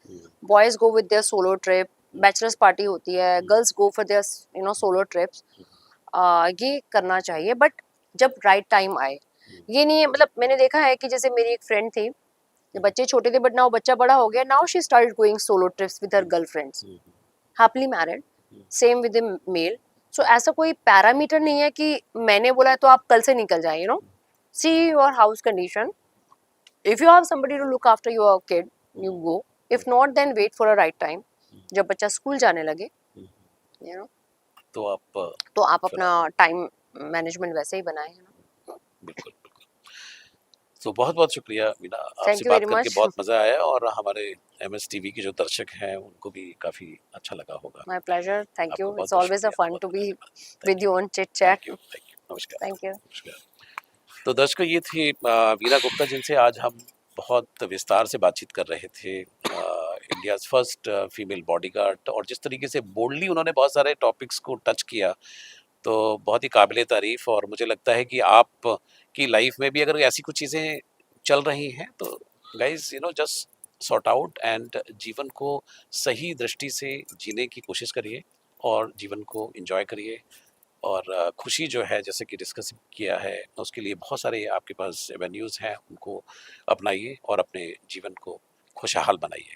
Boys go with their solo trip, bachelors party होती है, girls go for their solo trips. ये करना चाहिए, बट जब राइट टाइम आए। ये नहीं है, मतलब मैंने देखा है कि जैसे मेरी एक फ्रेंड थी, जब बच्चे छोटे थे, बट नाउ बच्चा बड़ा हो गया, now she started going solo trips with her girlfriends, happily married, same with the male. So ऐसा कोई पैरामीटर नहीं है कि मैंने बोला तो आप कल से निकल जाए, you know. See your house condition. If you have somebody to look after your kid, you go. If not, then wait for a right time. जब बच्चा स्कूल जाने लगे, यू नो, तो आप तो आप फिर अपना टाइम मैनेजमेंट वैसे ही बनाए, है ना. बिल्कुल, बिल्कुल। तो बहुत-बहुत शुक्रिया मीना, आपसे थैंक यू बात वेरी करके मच. बहुत मज़ा आया और हमारे एमएस टीवी के जो दर्शक हैं, उनको भी काफ़ी अच्छा लगा होगा। My pleasure. Thank आपका you. It's बहुत-बहुत always a शुक्रिया, fun to बहुत-बहुत be धन्यवाद। Thank with you, you on chit chat. Thank you, नमस्कार, Thank you. नमस्कार। तो दर्शकों, ये थी वीना गुप्ता, जिनसे आज हम बहुत विस्तार से बातचीत कर रहे थे। इंडियाज़ फर्स्ट फीमेल बॉडीगार्ड, और जिस तरीके से बोल्डली उन्होंने बहुत सारे टॉपिक्स को टच किया, तो बहुत ही काबिले तारीफ़। और मुझे लगता है कि आप की लाइफ में भी अगर ऐसी कुछ चीज़ें चल रही हैं, तो guys you know, just sort out and जीवन को सही दृष्टि से जीने की कोशिश करिए और जीवन को एन्जॉय करिए। और खुशी जो है, जैसे कि डिस्कस किया है, उसके लिए बहुत सारे आपके पास एवेन्यूज़ हैं, उनको अपनाइए और अपने जीवन को खुशहाल बनाइए।